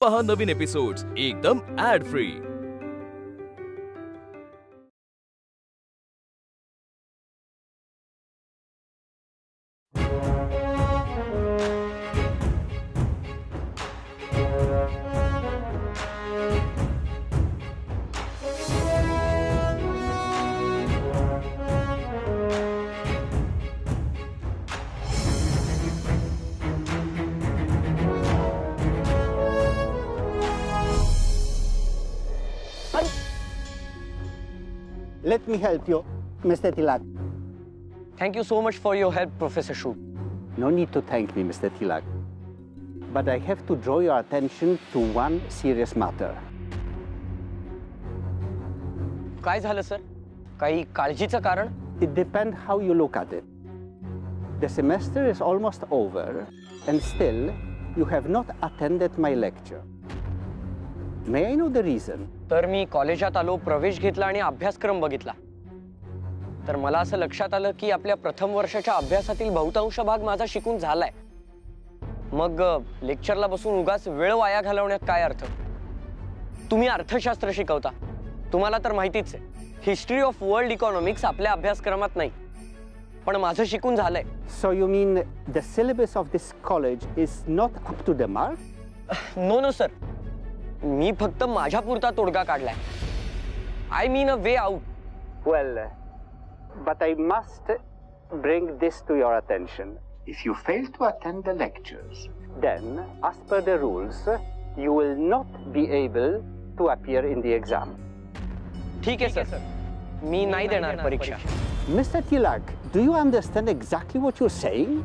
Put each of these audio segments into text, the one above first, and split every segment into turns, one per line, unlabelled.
पहा नवीन एपिसोड्स एकदम ad free.
Let me help you, Mr. Tilak.
Thank you so much for your help, Professor Shu.
No need to thank me, Mr. Tilak. But I have to draw your attention to one serious matter.
काय झालं sir? काही काळजीचं कारण?
It depends how you look at it. The semester is almost over, and still you have not attended my lecture. May I know the reason?
तर मी कॉलेजात आलो, प्रवेश घेतला आणि अभ्यासक्रम बघितला. तर मला असं लक्षात आलं की आपल्या प्रथम वर्षाच्या अभ्यासातील बहुतांश भाग माझा शिकून झालाय. मग लेक्चरला बसून उगाच वेळ वाया घालवण्यात काय अर्थ? तुम्ही अर्थशास्त्र शिकवता, तुम्हाला तर माहितीच आहे. हिस्ट्री ऑफ वर्ल्ड इकॉनॉमिक्स आपल्या अभ्यासक्रमात नाही, पण माझं शिकून झालंय.
So you mean the syllabus of this college is not up to the mark?
No sir, मी फक्त माझ्या पुरता तोडगा काढलाय. I mean a way out.
Well, but I must bring this to your attention. If you fail to attend the lectures, then, as per the rules, you will not be able to appear in the exam.
ठीक आहे sir, मी नाही देणार परीक्षा.
Mr. Tilak, do you understand exactly what you're saying?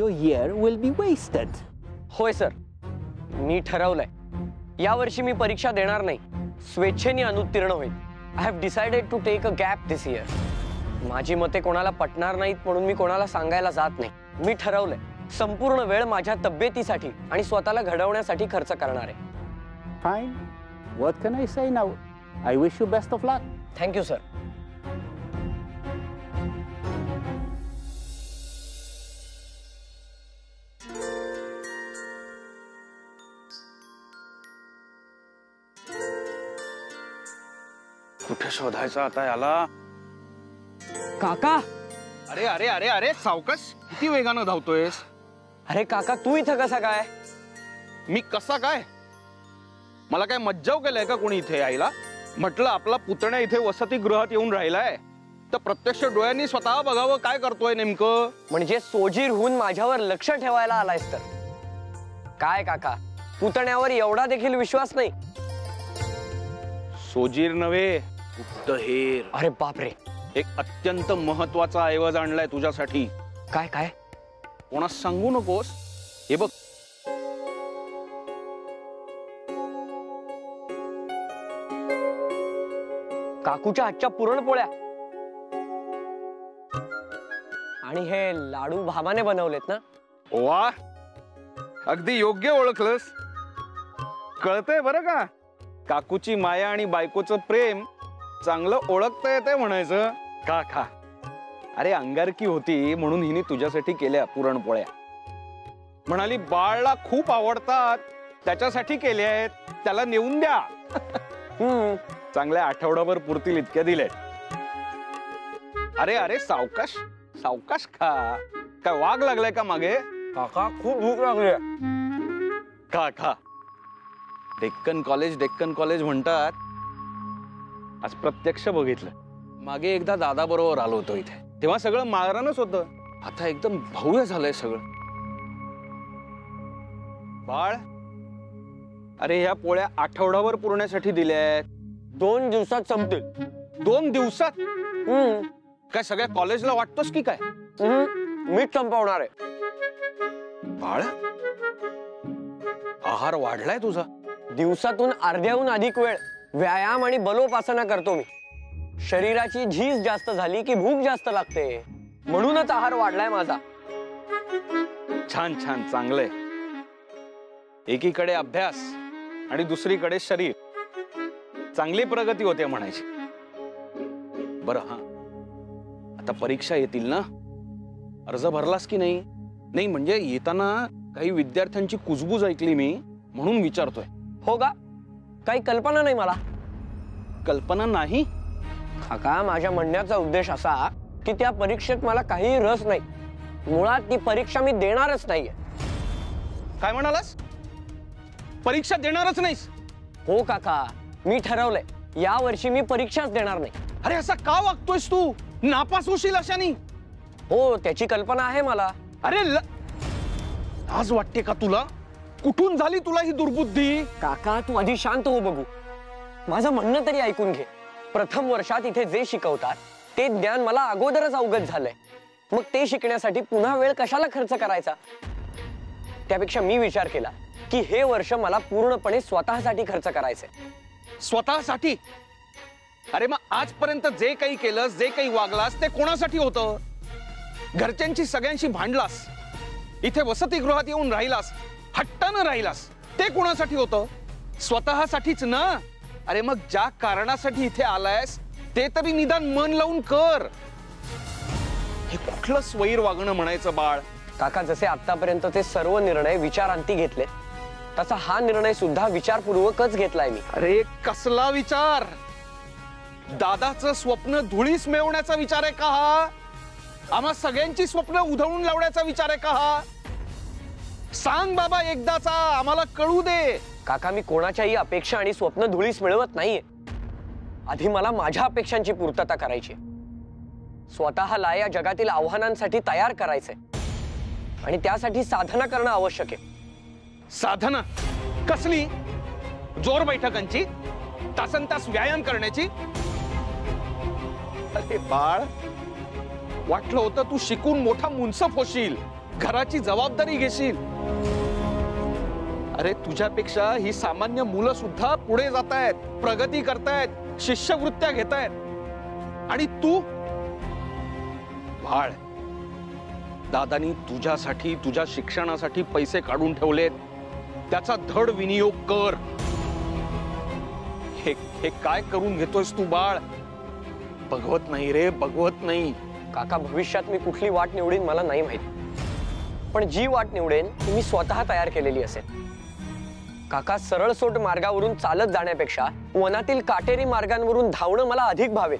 Your year will be wasted.
होय sir, मी ठरवलंय. या वर्षी मी परीक्षा देणार नाही, स्वेच्छेने अनुत्तीर्ण होईल. I have decided to take a gap this year. माझी मते कोणाला पटणार नाहीत म्हणून मी कोणाला सांगायला जात नाही. मी ठरवलंय, संपूर्ण वेळ माझ्या तब्येतीसाठी आणि स्वतःला घडवण्यासाठी खर्च करणार आहे.
Fine. What can I say now? I wish you best of luck.
Thank you sir.
कुठे शोधायचा आता याला?
काका.
अरे अरे अरे अरे सावकाश, किती वेगानं धावतोयस?
अरे काका, तू इथं कसा काय?
मी कसा काय? मला काय मज्जाव केलंय का कोणी इथे यायला? म्हटलं आपला पुतण्या इथे वसतिगृहात येऊन राहिलाय, तर प्रत्यक्ष डोळ्यांनी स्वतः बघावं काय करतोय नेमकं.
म्हणजे सोजीर होऊन माझ्यावर लक्ष ठेवायला आलायस तर? काय काका, पुतण्यावर एवढा देखील विश्वास नाही?
सोजीर नव्हे, गुप्तहेर.
अरे बापरे.
एक अत्यंत महत्वाचा ऐवज आणलाय तुझ्यासाठी.
काय काय?
कोणास सांगू नकोस. हे बघ,
काकूच्या हातच्या पुरणपोळ्या. आणि हे लाडू भावाने बनवलेत ना?
वा, अगदी योग्य ओळखलंस. कळतंय बरं का, काकूची माया आणि बायकोचं प्रेम चांगलं ओळखता येते म्हणायचं. का खा. अरे अंगारकी होती म्हणून हिने तुझ्यासाठी केल्या पुरणपोळ्या. म्हणाली बाळला खूप आवडतात, त्याच्यासाठी केल्या आहेत, त्याला नेऊन द्या. चांगल्या आठवडाभर पुरतील इतक्या दिल्या. अरे अरे सावकाश सावकाश खा. काय वाघ लागलाय का मागे?
काका, खूप भूक लागली.
खा खा. डेक्कन कॉलेज म्हणतात. आज प्रत्यक्ष बघितलं. मागे एकदा दादा बरोबर आलो होतो इथे, तेव्हा सगळं माळरानच होतं. आता एकदम भव्य झालंय सगळं. बाळ, अरे ह्या पोळ्या आठवडाभर पुरण्यासाठी दिल्यात.
2 दिवसात संपतील.
2 दिवसात? काय सगळ्या कॉलेजला वाटतोस की काय?
मीच संपवणार आहे.
बाळ, आहार वाढलाय तुझा.
दिवसातून अर्ध्याहून अधिक वेळ व्यायाम आणि बलोपासना करतो मी. शरीराची झीज जास्त झाली की भूक जास्त लागते, म्हणूनच आहार वाढलाय माझा.
छान छान, चांगलंय. एकीकडे अभ्यास आणि दुसरीकडे शरीर, चांगली प्रगती होते म्हणायची. बरं, हा आता परीक्षा येतील ना, अर्ज भरलास की नाही? नाही म्हणजे येताना काही विद्यार्थ्यांची कुजबूज ऐकली मी. म्हणून विचारतोय.
हो का? काही कल्पना नाही मला.
कल्पना नाही?
काका, माझ्या म्हणण्याचा उद्देश असा की त्या परीक्षेत मला काही रस नाही. मुळात ती परीक्षा मी देणारच नाहीये.
काय म्हणालास? परीक्षा देणारच नाहीस?
हो काका, मी ठरवलंय या वर्षी मी परीक्षाच देणार नाही.
अरे असा का वागतोयस तू? नापास होशील अशानी.
हो, त्याची कल्पना आहे मला.
अरे लाज वाटते का तुला? कुठून झाली तुला ही दुर्बुद्धी?
काका, तू आधी शांत हो बघू. माझं म्हणणं तरी ऐकून घे. प्रथम वर्षात इथे जे शिकवतात ते ज्ञान मला अगोदरच अवगत झालंय. मग ते शिकण्यासाठी पुन्हा वेळ कशाला खर्च करायचा? त्यापेक्षा मी विचार केला की हे वर्ष मला पूर्णपणे स्वतःसाठी खर्च करायचंय.
स्वतःसाठी? अरे मग आजपर्यंत जे काही केलंस, जे काही वागलास ते कोणासाठी होतं? घरच्यांची सगळ्यांशी भांडलास, इथे वसतिगृहात येऊन राहिलास, हट्टानं राहिलास, ते कोणासाठी होतं? स्वतःसाठीच ना. अरे मग ज्या कारणासाठी इथे आलायस ते तरी निदान मन लावून कर. हे कुठलं स्वैर वागणं म्हणायचं बाळ?
काका, जसे आतापर्यंत ते सर्व निर्णय विचारांती घेतले तसा हा निर्णय सुद्धा विचारपूर्वकच घेतलाय मी.
अरे कसला विचार? दादाचं स्वप्न धुळीस मिळवण्याचा विचार आहे का हा? आम्हा सगळ्यांची स्वप्न उधळून लावण्याचा विचार आहे का हा? सांग बाबा एकदाचा, आम्हाला कळू दे.
काका, मी कोणाच्याही अपेक्षा आणि स्वप्न धुळीस मिळवत नाहीये. आधी मला माझ्या अपेक्षांची पूर्तता करायची. स्वतःला या जगातील आव्हानांसाठी तयार करायचंय आणि त्यासाठी साधना करणं आवश्यक आहे.
साधना कसली? जोर बैठकांची? तासनतास व्यायाम करण्याची? अरे बाळ, वाटलं होतं तू शिकून मोठा मुनसफ होशील, घराची जबाबदारी घेशील. अरे तुझ्यापेक्षा ही सामान्य मुलं सुद्धा पुढे जात आहेत, प्रगती करतायत, शिष्यवृत्त्या घेतायत. आणि तू बाळ, दादानी तुझ्यासाठी, तुझ्या शिक्षणासाठी पैसे काढून ठेवलेत, त्याचा धड विनियोग कर. हे काय करून घेतोयस तू बाळ? बघवत नाही रे, बघवत नाही.
काका, भविष्यात मी कुठली वाट निवडीन मला नाही माहित, पण जी वाट निवडेन ती मी स्वतः तयार केलेली असेल. काका, सरळ सोट मार्गावरून चालत जाण्यापेक्षा वनातील काटेरी मार्गांवरून धावणं मला अधिक भावेल.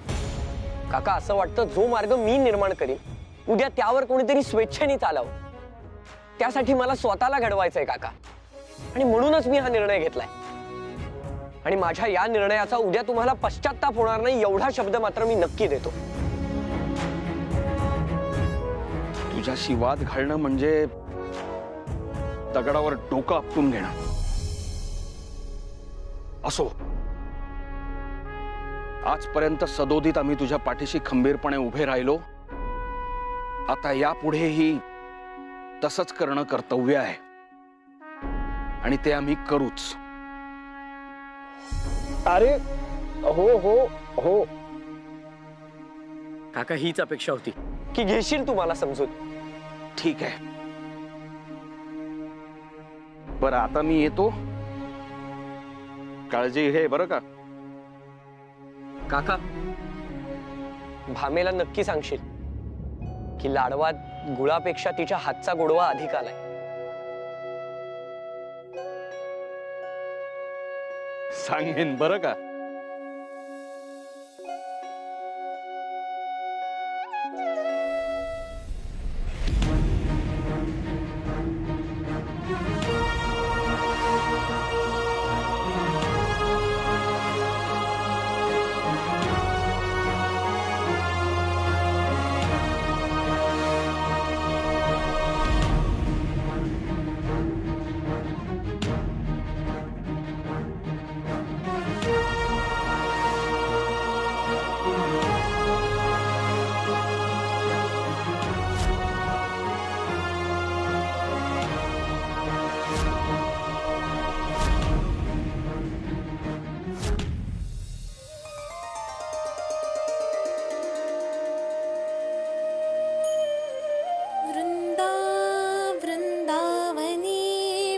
काका, असं वाटतं जो मार्ग मी निर्माण करीन उद्या त्यावर कोणीतरी स्वेच्छेने चालावं. त्यासाठी मला स्वतःला घडवायचंय काका, आणि म्हणूनच मी हा निर्णय घेतलाय. आणि माझ्या या निर्णयाचा उद्या तुम्हाला पश्चात्ताप होणार नाही एवढा शब्द मात्र मी नक्की देतो.
तुझ्याशी वाद घालणं म्हणजे दगडावर डोकं आपटून घेणं. असो, आजपर्यंत सदोदित आम्ही तुझ्या पाठीशी खंबीरपणे उभे राहिलो. आता यापुढेही तसंच करणं कर्तव्य आहे आणि ते आम्ही करूच.
अरे हो हो हो काका, हीच अपेक्षा होती की घेशील तू मला समजून.
ठीक आहे, बरं आता मी येतो. काळजी घे बरं का.
काका, भामेला नक्की सांगशील की लाडवात गुळापेक्षा तिच्या हातचा गोडवा अधिक आलाय.
सांगेन बरं का.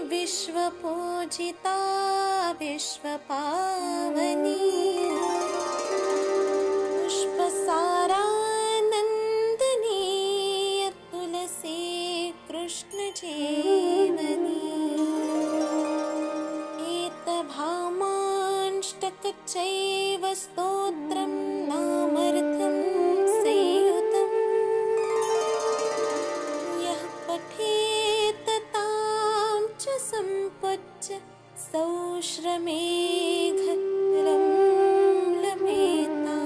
विश्वपूजिता विश्वपावनी पुष्पसारानंदनी तुलसी कृष्ण जीवनी स्तोत्रं नामर्थं संयुतं यः पठेत तां च सम्पूज्य सौश्रमेघरं लभेताम्।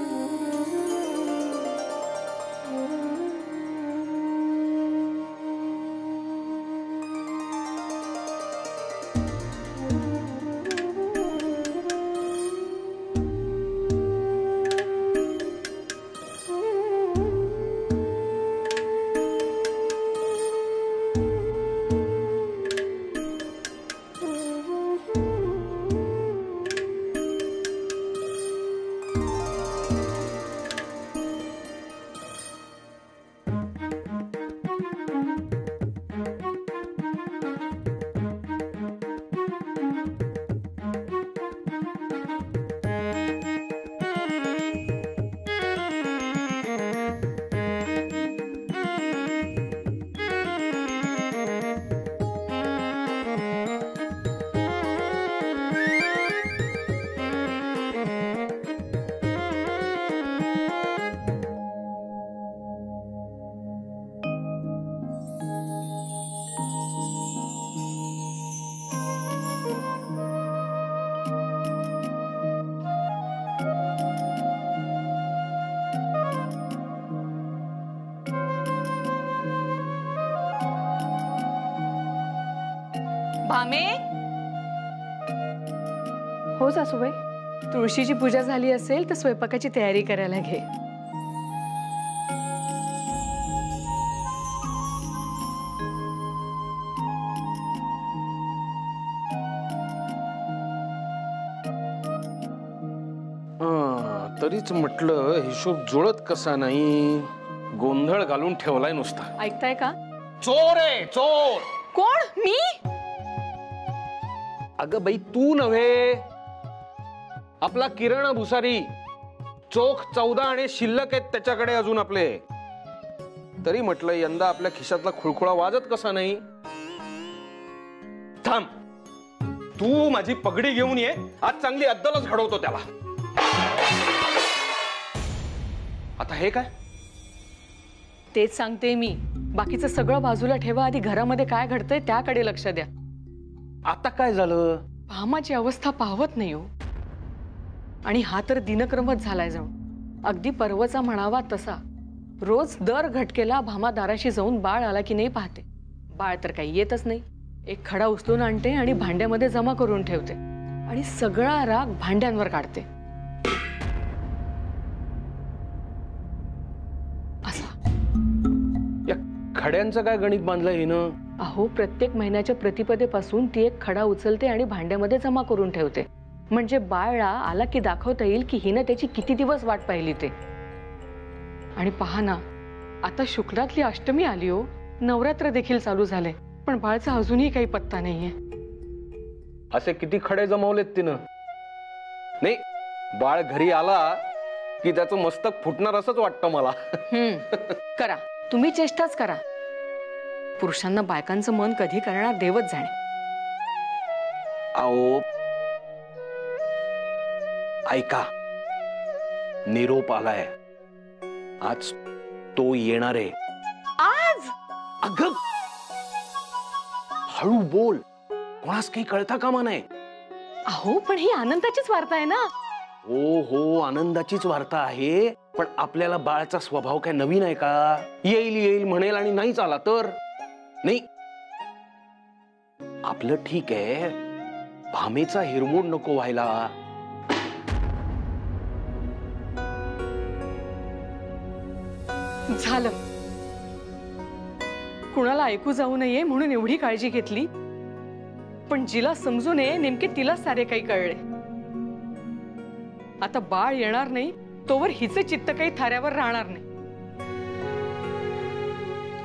भामे. हो सासूबाई, तुळशीची पूजा झाली असेल तर स्वयंपाकाची तयारी करायला घे.
तरीच म्हटलं हिशोब जुळत कसा नाही, गोंधळ घालून ठेवलाय नुसता.
ऐकताय का?
चोर आहे चोर.
कोण? मी?
अगं बाई तू नव्हे, आपला किरण भुसारी. चोख 14 आणि शिल्लक आहेत त्याच्याकडे अजून आपले. तरी म्हटलं यंदा आपल्या खिशातला खुळखुळा वाजत कसा नाही. थांब, तू माझी पगडी घेऊन ये, आज चांगली अद्दलच घडवतो त्याला. आता हे काय?
तेच सांगते मी. बाकीचं सगळं बाजूला ठेवा, आधी घरामध्ये काय घडतंय त्याकडे लक्ष द्या.
आता काय झालं?
भामाची अवस्था पाहवत नाही हो. आणि हा तर दिनक्रमच झालाय जणू. अगदी पर्वचा म्हणावा तसा. रोज दर घटकेला भामा दाराशी जाऊन बाळ आला की नाही पाहते. बाळ तर काही येतच नाही. एक खडा उचलून आणते आणि भांड्यामध्ये जमा करून ठेवते आणि सगळा राग भांड्यांवर काढते. असा
या खड्यांचं काय गणित बांधलंय हिनं?
अहो, प्रत्येक महिन्याच्या प्रतिपदेपासून ती एक खडा उचलते आणि भांड्यामध्ये जमा करून ठेवते. म्हणजे बाळला आला की दाखवता येईल की हिनं त्याची किती दिवस वाट पाहिली ते. आणि पहा ना, आता शुक्लातली अष्टमी आली हो. नवरात्र देखील चालू झाले, पण बाळचा अजूनही काही पत्ता नाहीये.
असे किती खडे जमवलेत तिनं. नाही, बाळ घरी आला की त्याचं मस्तक फुटणार असंच वाटतं मला.
करा, तुम्ही चेष्टाच करा. पुरुषांना बायकांचं मन कधी करणार देवच जाणे.
आओ ऐका, निरोप आलाय. आज तो येणार आहे.
आज?
अगं हळू बोल, कोणास काही कळता कामा नये.
अहो, पण ही आनंदाचीच वार्ता आहे ना.
हो हो, आनंदाचीच वार्ता आहे. पण आपल्याला बाळाचा स्वभाव काय नवीन आहे का? येईल येईल म्हणेल आणि नाहीच आला तर? नाही, आपलं ठीक आहे. भामेचा हिरमोड नको व्हायला.
झालं. कुणाला ऐकू जाऊ नये म्हणून एवढी काळजी घेतली, पण जिला समजू नये नेमके तिलाच सारे काही कळले. आता बाळ येणार नाही तोवर हिचे चित्त काही थाऱ्यावर राहणार नाही.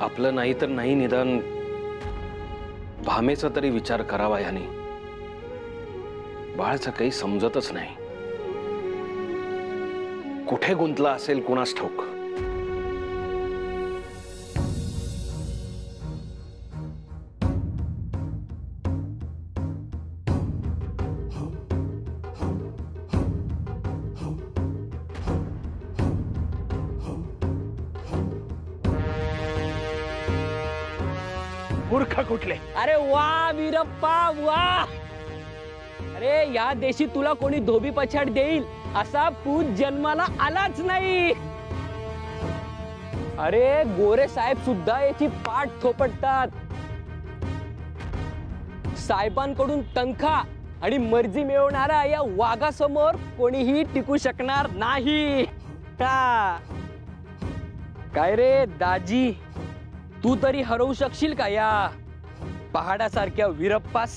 आपलं नाही तर नाही, निदान भामेचा तरी विचार करावा याने. बाळाचं काही समजतच नाही. कुठे गुंतला असेल कुणास ठाऊक.
मूर्ख कुठले.
अरे वा वीरप्पा वा. अरे या देशी तुला कोणी धोबी पछाड देईल असा पूत जन्माला आलाच नाही. अरे गोरे साहेब सुद्धा याची पाठ थोपटतात. साहेबांकडून तनखा आणि मर्जी मिळवणारा या वाघासमोर कोणीही टिकू शकणार नाही. काय रे दाजी, तू तरी हरवू शकशील का या पहाडासारख्या वीरप्पास?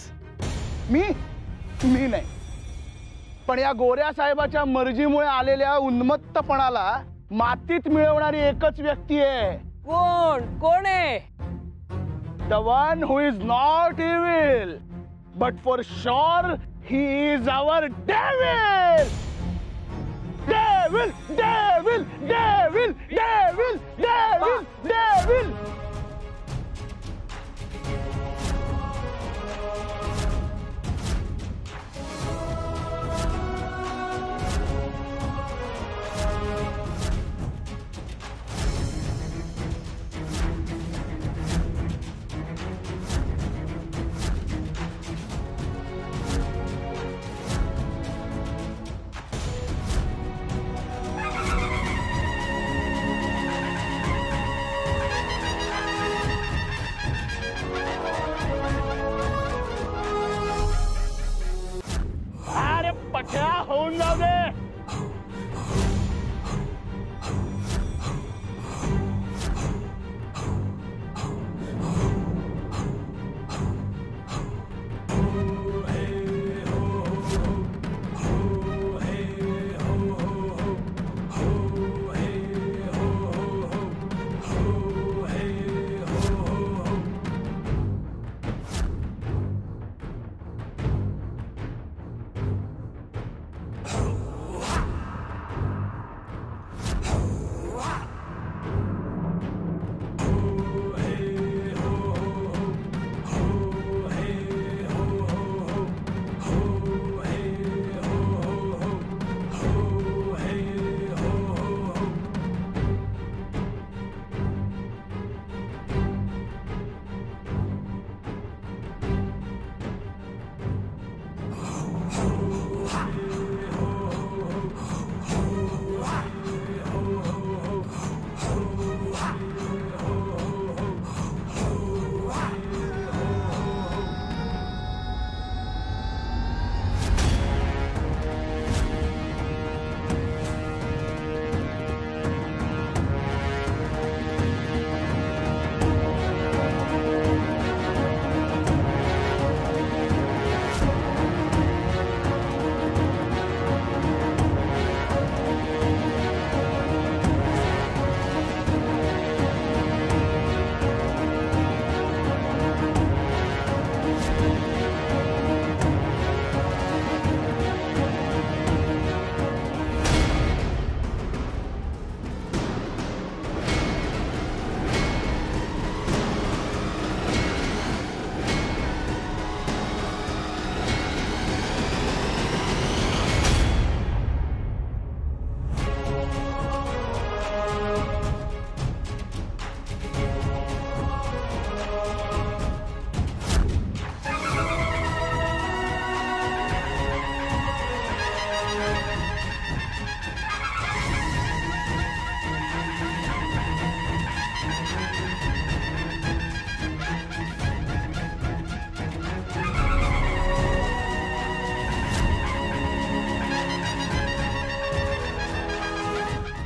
मी नाही, पण या गोऱ्या साहेबाच्या मर्जीमुळे आलेल्या उन्मत्तपणाला मातीत मिळवणारी एकच व्यक्ती आहे.
कोण आहे?
The one who is not evil but for sure he is our devil. Devil devil devil devil devil devil. होऊन जाऊ दे.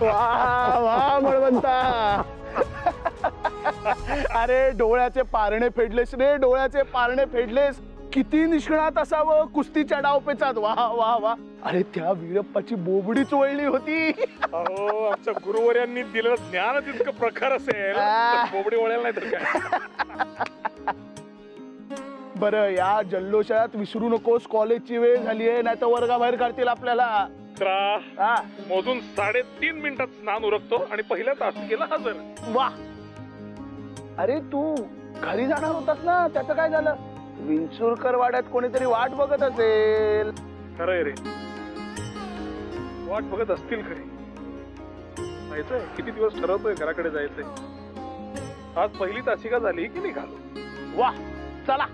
वा वा बळवंता. अरे डोळ्याचे पारणे फेडलेस रे, डोळ्याचे पारणे फेडलेस. किती निष्णात असावं कुस्तीच्या डावपेचात. वा वा वा. अरे त्या वीरप्पाची बोबडीच वळली होती.
अहो आमच्या गुरुवर्यांनी दिलेलं ज्ञान इतकं प्रखर असेल, बोबडी वळेल नाही तर काय.
बरं या जल्लोषात विसरू नकोस, कॉलेजची वेळ झालीये, नाही तर वर्गाबाहेर काढतील आपल्याला.
मोजून 3.5 मिनिटात स्नान उरकतो आणि पहिल्या तासिकेला हजर.
वा. अरे तू घरी जाणार होतास ना, त्याचं काय झालं? विंचुरकर वाड्यात कोणीतरी वाट बघत असेल.
खरंय रे, वाट बघत असतील खरी. जायचंय, किती दिवस ठरवतोय घराकडे जायचंय. आज पहिली तासिका झाली की निघालो.
वा चला.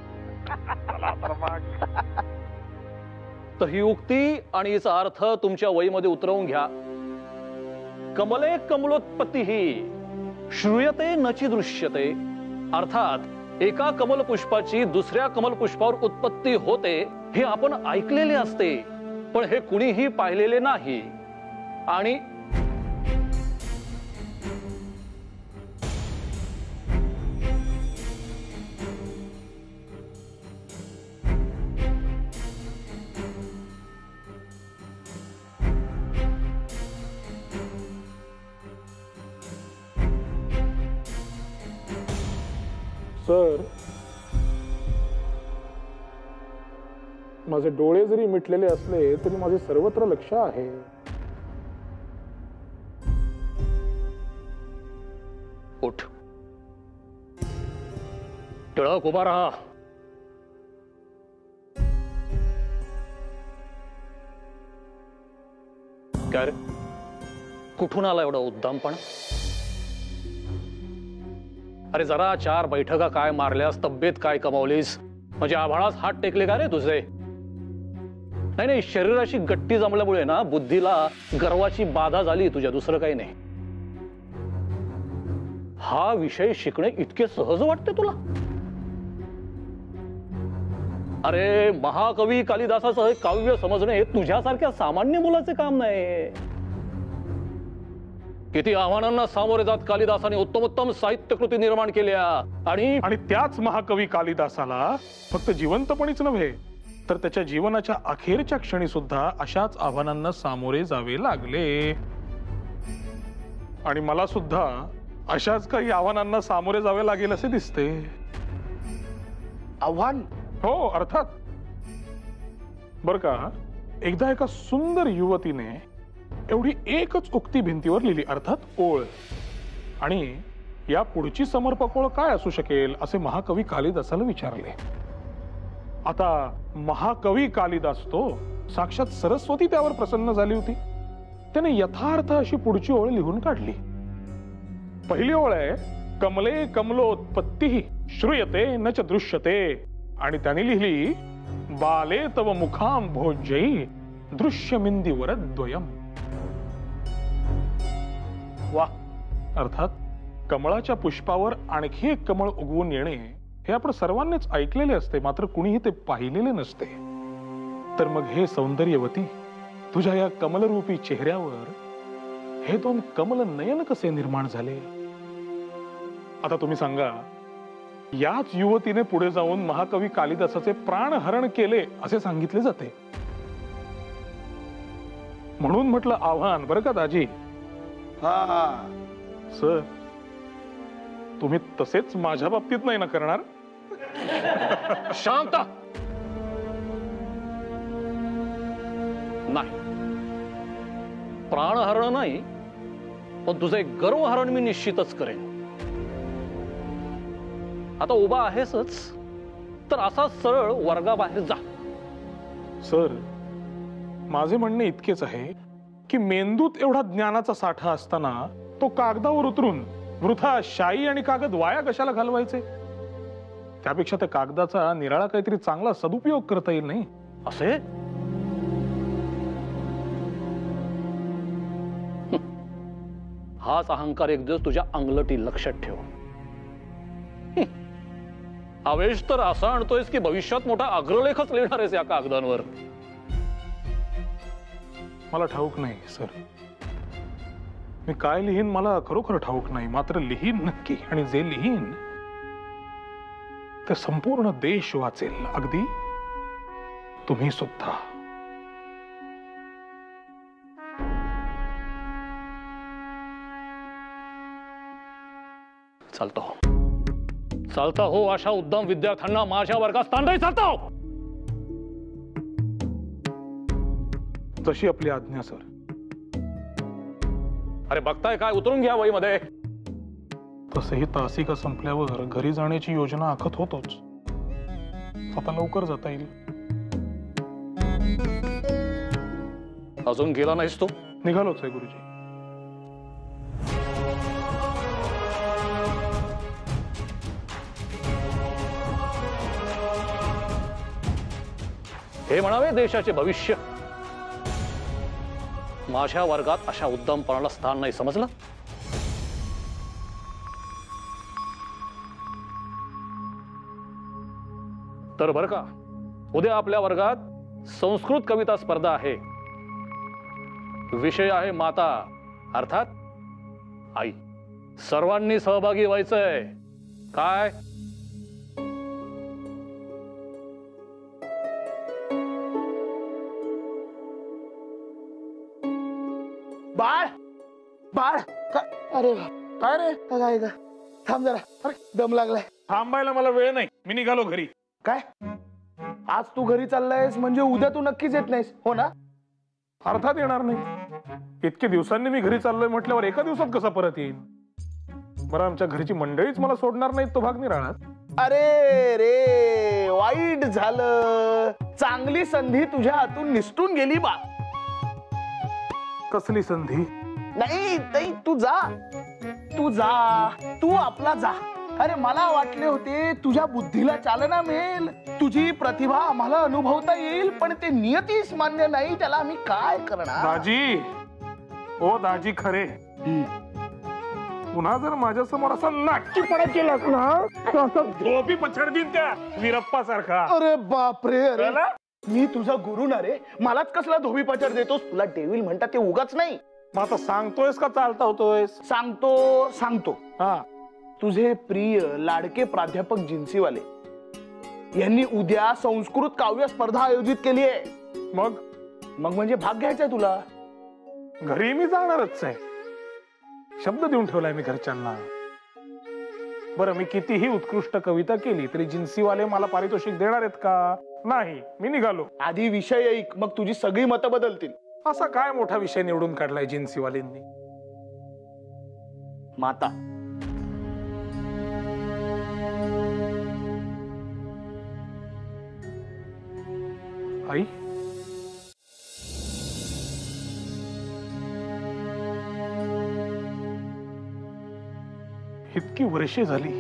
तर ही उक्ती आणि हिचा अर्थ तुमच्या वहीमध्ये उतरवून घ्या. कमले कमलोत्पत्ती ही श्रूयते नची दृश्यते. अर्थात एका कमल पुष्पाची दुसऱ्या कमल पुष्पावर उत्पत्ती होते हे आपण ऐकलेले असते, पण हे कुणीही पाहिलेले नाही. आणि
सर, माझे डोळे जरी मिटलेले असले तरी माझे सर्वत्र लक्ष आहे.
उठ, टिळक उभा राहा. काय रे, कुठून आला एवढा उद्दामपणा? अरे जरा चार बैठका काय मारल्यास, तब्येत काय कमावलीस, म्हणजे आभाळास हात टेकले का रे तुझे? नाही नाही, शरीराची गट्टी जमल्यामुळे ना बुद्धीला गर्वाची बाधा झाली तुझ्या, दुसरं काही नाही. हा विषय शिकणे इतके सहज वाटते तुला? अरे महाकवी कालिदासाचं हे काव्य समजणे हे तुझ्यासारख्या सामान्य मुलाचे काम नाही. किती आव्हानांना सामोरे जात कालिदासाने उत्तमोत्तम साहित्यकृती निर्माण केल्या. आणि
त्याच महाकवी कालिदासाला फक्त जिवंतपणीच नव्हे तर त्याच्या जीवनाच्या अखेरच्या क्षणी सुद्धा अशाच आव्हानांना सामोरे जावे लागले. आणि मला सुद्धा अशाच काही आव्हानांना सामोरे जावे लागेल असे दिसते.
आव्हान?
हो, अर्थात. बर का, एकदा एका सुंदर युवतीने एवढी एकच उक्ती भिंतीवर लिहिली, अर्थात ओळ. आणि या पुढची समर्पक ओळ काय असू शकेल असे महाकवी कालिदासाला विचारले. आता महाकवी कालिदास तो साक्षात सरस्वती त्यावर प्रसन्न झाली होती. त्याने यथार्थ अशी पुढची ओळ लिहून काढली. पहिली ओळ आहे, कमले कमलोत्पत्ती श्रूयते न च दृश्यते. आणि त्याने लिहिली, बाले तव मुखाम भोजयी दृश्यमिंदीवर द्वयम. वा, अर्थात कमळाच्या पुष्पावर आणखी एक कमळ उगवून येणे हे आपण सर्वांनीच ऐकलेले असते, मात्र कुणीही ते पाहिलेले नसते. तर मग हे सौंदर्यवती, तुझ्या या कमलरूपी चेहऱ्यावर हे दोन कमल नयन कसे निर्माण झाले? आता तुम्ही सांगा, याच युवतीने पुढे जाऊन महाकवी कालिदासाचे प्राणहरण केले असे सांगितले जाते. म्हणून म्हटलं आव्हान. बरं का दाजी?
हा
सर, तुम्ही तसेच माझ्या बाबतीत नाही ना करणार?
शांत. नाही, प्राणहरण नाही, पण तुझे गर्वहरण मी निश्चितच करेन. आता उभा आहेसच तर असा सरळ वर्गाबाहेर जा.
सर, माझे म्हणणे इतकेच आहे की मेंदूत एवढा ज्ञानाचा साठा असताना तो कागदावर उतरून वृथा शाई आणि कागद वाया कशाला घालवायचे? त्यापेक्षा त्या कागदाचा निराळा काहीतरी चांगला सदुपयोग करता येईल, नाही
असे? हाच अहंकार एक दिवस तुझ्या अंगलटी लक्षात ठेव. आवेश तर असा आणतोयस की भविष्यात मोठा अग्रलेखच लिहिणार आहेस या कागदांवर.
मला ठाऊक नाही सर, मी काय लिहीन मला खरोखर ठाऊक नाही, मात्र लिहीन नक्की. आणि जे लिहीन ते संपूर्ण देश वाचेल, अगदी तुम्ही सुद्धा.
चालतो चालता हो अशा उद्दाम विद्यार्थ्यांना माझ्या वर्गात स्थान नाही. चालतो.
जशी आपली आज्ञा सर.
अरे बघताय काय, उतरून घ्या वहीमध्ये.
तसेही तासिका संपल्यावर घरी जाण्याची योजना आखत होतोच. आता लवकर जाता येईल.
अजून गेला नाहीस तू?
निघालोच आहे गुरुजी.
हे म्हणावे देशाचे भविष्य. माझ्या वर्गात अशा उद्दामपणाला स्थान नाही, समजलं? तर बरं का, उद्या आपल्या वर्गात संस्कृत कविता स्पर्धा आहे. विषय आहे माता, अर्थात आई. सर्वांनी सहभागी व्हायचंय. काय?
बाळ बाळ अरे काय रे काय थांब जरा. अरे दम लागलाय.
थांबायला मला वेळ नाही, मी निघालो घरी.
काय आज तू घरी चाललायस म्हणजे उद्या तू नक्कीच येत नाहीस, हो ना?
अर्थात येणार नाही. इतके दिवसांनी मी घरी चाललोय म्हटल्यावर एका दिवसात कसा परत येईल? बरं, आमच्या घरची मंडळीच मला सोडणार नाही, तो भाग नाही राहणार.
अरे रे, वाईट झालं. चांगली संधी तुझ्या हातून निसटून गेली बा.
कसली संधी?
नाही तू जा, तू आपला जा. अरे मला वाटले होते तुझ्या बुद्धीला चालना मिळेल, तुझी प्रतिभा आम्हाला अनुभवता येईल, पण ते नियतीच मान्य नाही. त्याला आम्ही काय करणार?
दाजी, ओ दाजी खरे, पुन्हा जर माझ्या समोर असा नाटकीपणा केलास ना तर असं धोबी पछाड देईन त्या वीरप्पा सारखा.
अरे बापरे, अरे मी तुझा गुरु ना रे, मलाच कसला धोबी पछाड देतोस? तुला डेव्हिल म्हणतात ते उगाच नाही.
मग आता सांगतोयस का चालता होतोयस?
सांगतो.
हा,
तुझे प्रिय लाडके प्राध्यापक जिन्सीवाले यांनी उद्या संस्कृत काव्य स्पर्धा आयोजित केली आहे.
मग
म्हणजे भाग घ्यायचाय तुला.
घरी मी जाणारच आहे, शब्द देऊन ठेवलाय मी घरच्यांना. बरं, मी कितीही उत्कृष्ट कविता केली तरी जिन्सीवाले मला पारितोषिक देणार आहेत का? नाही. मी निघालो.
आधी विषय ऐक, मग तुझी सगळी मतं बदलतील.
असा काय मोठा विषय निवडून काढलाय जिन्सीवाल्यांनी?
माता.
आई, इतकी वर्षे झाली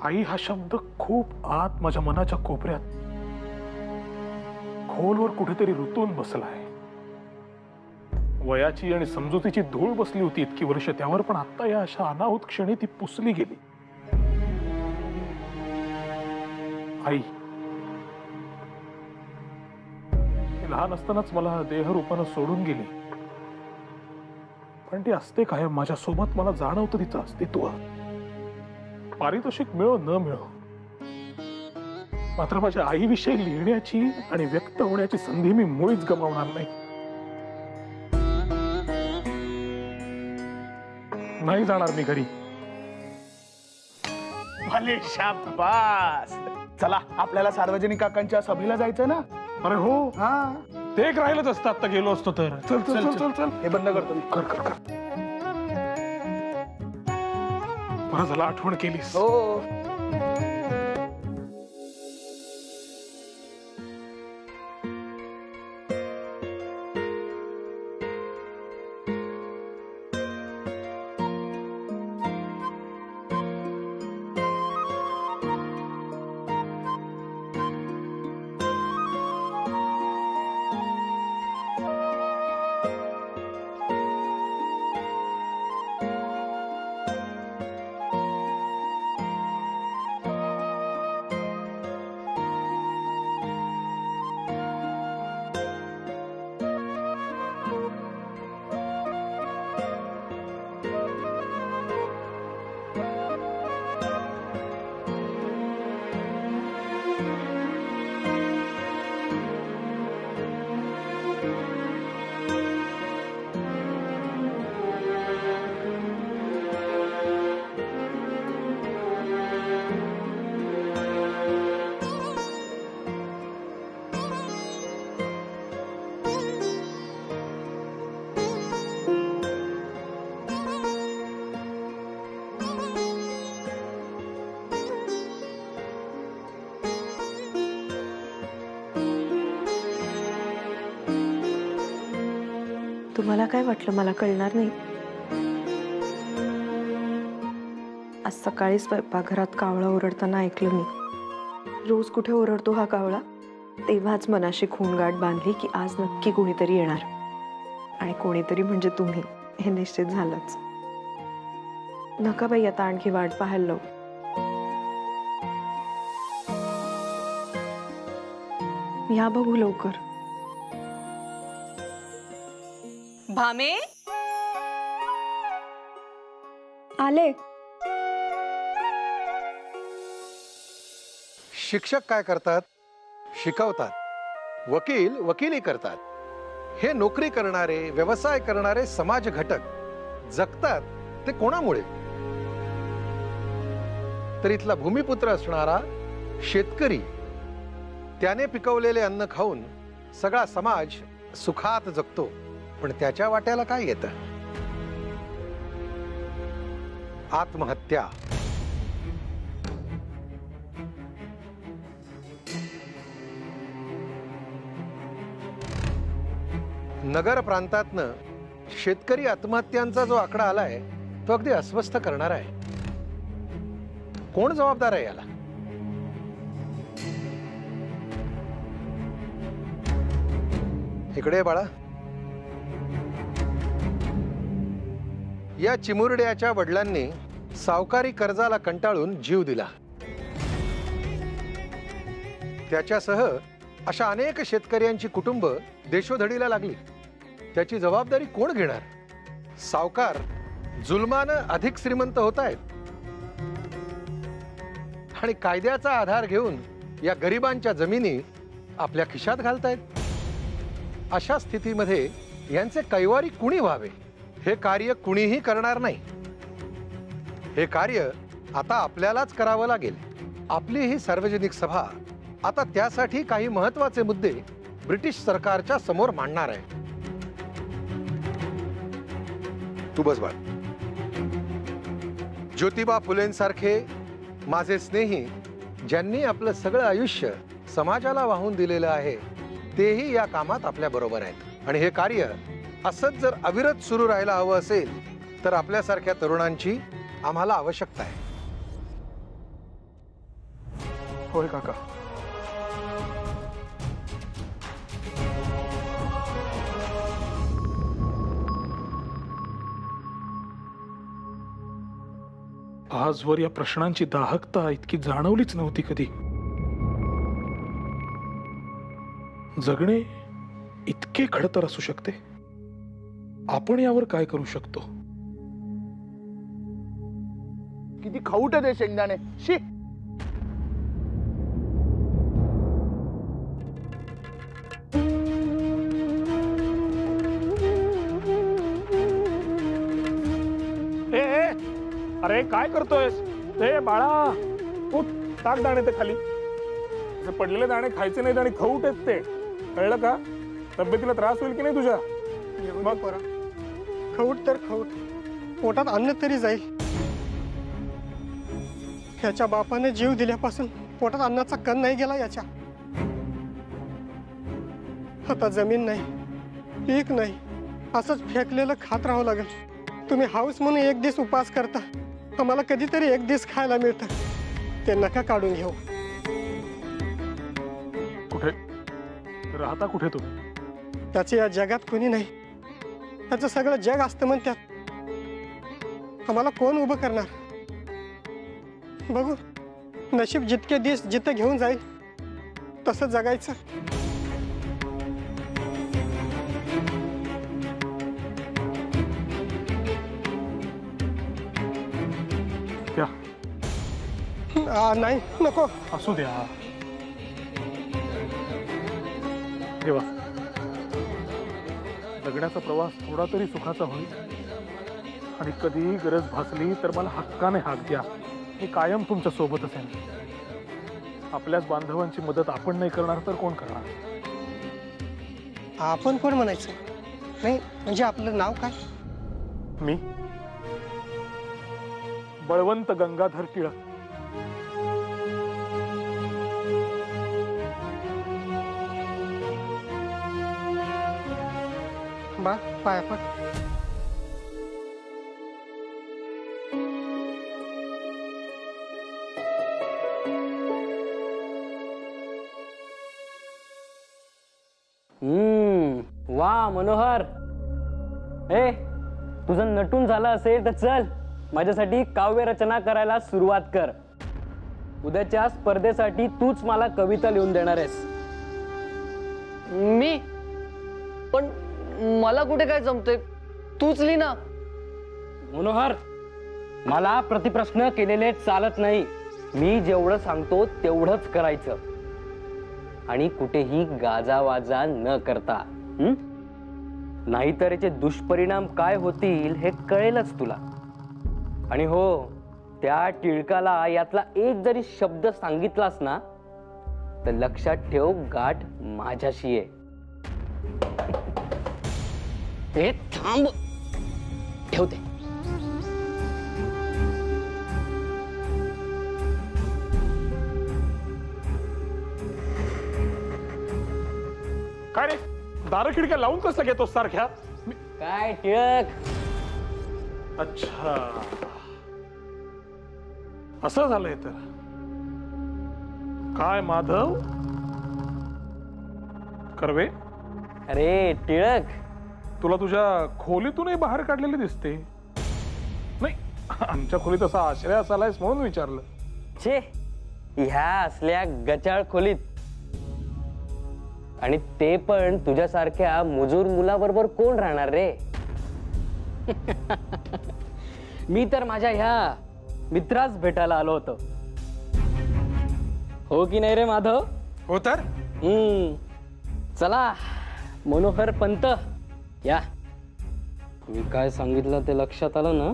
आई हा शब्द खूप आत माझ्या मनाच्या कोपऱ्यात खोलवर कुठेतरी रुतून बसलाय. वयाची आणि समजुतीची धूळ बसली होती इतकी वर्ष त्यावर, पण आता या अशा अनाहूत क्षणी ती पुसली गेली. आई, लहान असतानाच मला देहरूपानं सोडून गेली, पण ती असते कायम माझ्या सोबत. मला जाणवतं तिचं अस्तित्व. पारितोषिक मिळो न मिळो, मात्र माझ्या आईविषयी लिहिण्याची आणि व्यक्त होण्याची संधी मी मुळीच गमावणार नाही जाणार मी घरी.
भले शाबास. चला आपल्याला सार्वजनिक काकांच्या सभेला जायचं ना?
अरे हो,
हा,
ते एक राहिलंच असतं. आता गेलो असतो तर. चल चल चल चल.
हे बंद करतो मी.
कर. बरं झालं आठवण केलीस.
हो.
तुम्हाला काय वाटलं मला कळणार नाही? आज सकाळी स्वयंपाकघरात कावळा ओरडताना ऐकलं मी. रोज कुठे ओरडतो हा कावळा, तेव्हाच मनाशी खूणगाठ बांधली की आज नक्की कोणीतरी येणार, आणि कोणीतरी म्हणजे तुम्ही हे निश्चित झालंच. नका बाई आता आणखी वाट पाहायला लावू. या बघू लवकर.
भामे,
आले.
शिक्षक काय करतात? शिकवतात. वकील वकिली करतात. हे नोकरी करणारे, व्यवसाय करणारे समाज घटक जगतात ते कोणामुळे? तर इथला भूमिपुत्र असणारा शेतकरी, त्याने पिकवलेले अन्न खाऊन सगळा समाज सुखात जगतो. पण त्याच्या वाट्याला काय येतं? आत्महत्या. नगर प्रांतातनं शेतकरी आत्महत्यांचा जो आकडा आलाय तो अगदी अस्वस्थ करणारा आहे. कोण जबाबदार आहे याला? इकडे बाळा. या चिमुरड्याच्या वडिलांनी सावकारी कर्जाला कंटाळून जीव दिला. त्याच्यासह अशा अनेक शेतकऱ्यांची कुटुंब देशोधडीला लागली. त्याची जबाबदारी कोण घेणार? सावकार जुलमानं अधिक श्रीमंत होत आहेत आणि कायद्याचा आधार घेऊन या गरिबांच्या जमिनी आपल्या खिशात घालतायत. अशा स्थितीमध्ये यांचे कैवारी कुणी व्हावे? हे कार्य कुणीही करणार नाही. हे कार्य आता आपल्यालाच करावं लागेल. आपली ही सार्वजनिक सभा आता त्यासाठी काही महत्वाचे मुद्दे ब्रिटिश सरकारच्या समोर मांडणार आहे. तू बस बाळ. ज्योतिबा फुलेंसारखे माझे स्नेही, ज्यांनी आपलं सगळं आयुष्य समाजाला वाहून दिलेलं आहे, तेही या कामात आपल्या बरोबर आहेत. आणि हे कार्य असंच जर अविरत सुरू राहायला हवं असेल तर आपल्यासारख्या तरुणांची आम्हाला आवश्यकता आहे.
होय काका. आजवर या प्रश्नांची दाहकता इतकी जाणवलीच नव्हती कधी. जगणे इतके खडतर असू शकते. आपण यावर काय करू शकतो?
किती खाऊट आहे ते शेंगदाणे. शी.
अरे काय करतोयस? हे बाळा, उठ, टाक दाणे ते खाली. पडलेले दाणे खायचे नाहीत आणि खाऊट आहेत ते, कळलं का? तब्येतीला त्रास होईल की नाही तुझ्या?
मग खाऊट तर खाऊट, पोटात अन्न तरी जाईल. ह्याच्या बापाने जीव दिल्यापासून पोटात अन्नाचा कण नाही गेला याच्या. आता जमीन नाही, पीक नाही, असंच फेकलेलं खात राहावं लागेल. तुम्ही हाऊस म्हणून एक दिवस उपवास करता, आम्हाला कधीतरी एक दिवस खायला मिळतं, ते नका काढून घेऊ.
कुठे राहता? कुठे तू?
त्याचे या जगात कोणी नाही. त्याचं सगळं जग असतं म्हणतात. आम्हाला कोण उभं करणार? बघू, नशीब जितके दिवस जिथं घेऊन जाईल तसं जगायचं. नाही, नको.
असू द्या. ठेवा. जगण्याचा प्रवास थोडा तरी सुखाचा होईल. आणि कधी गरज भासली तर मला हक्काने हाक द्या. मी कायम तुमच्या सोबत असेल. आपल्याच बांधवांची मदत आपण नाही करणार तर कोण करणार?
आपण कोण म्हणायचं? नाही म्हणजे आपलं नाव काय?
मी बळवंत गंगाधर टिळक.
बा, पाया पड.
वा मनोहर. ए तुझं नटून झालं असेल तर चल माझ्यासाठी काव्य रचना करायला सुरुवात कर. उद्याच्या स्पर्धेसाठी तूच मला कविता लिहून देणार आहेस.
मी पण मला कुठे काय जमतंय, तूच लिही ना.
मनोहर मला प्रतिप्रश्न केलेले चालत नाही. मी जेवढं सांगतो तेवढंच करायचं आणि कुठेही गाजावाजा न करता. नाहीतर याचे दुष्परिणाम काय होतील हे कळेलच तुला. आणि हो, त्या टिळकाला यातला एक जरी शब्द सांगितलास ना तर लक्षात ठेव, गाठ माझ्याशी आहे. हे थांब, ठेवते.
काय रे, दार खिडक्या लावून कसं घेतो सारख्या?
काय टिळक?
अच्छा, असं झालंय तर. काय माधव कर्वे?
अरे टिळक,
तुला तुझ्या खोलीतूनही बाहेर काढलेले दिसते. नाही, आमच्या खोलीत असा आश्रय असायलाच म्हणून विचारलं.
छे, ह्या असल्या गचाळ खोलीत, आणि ते पण तुझ्यासारख्या मुजूर मुलाबरोबर कोण राहणार रे? मी तर माझ्या ह्या मित्रास भेटायला आलो होतो. हो की नाही रे माधव?
हो तर.
चला मनोहर पंत या. मी काय सांगितलं ते लक्षात आलं ना?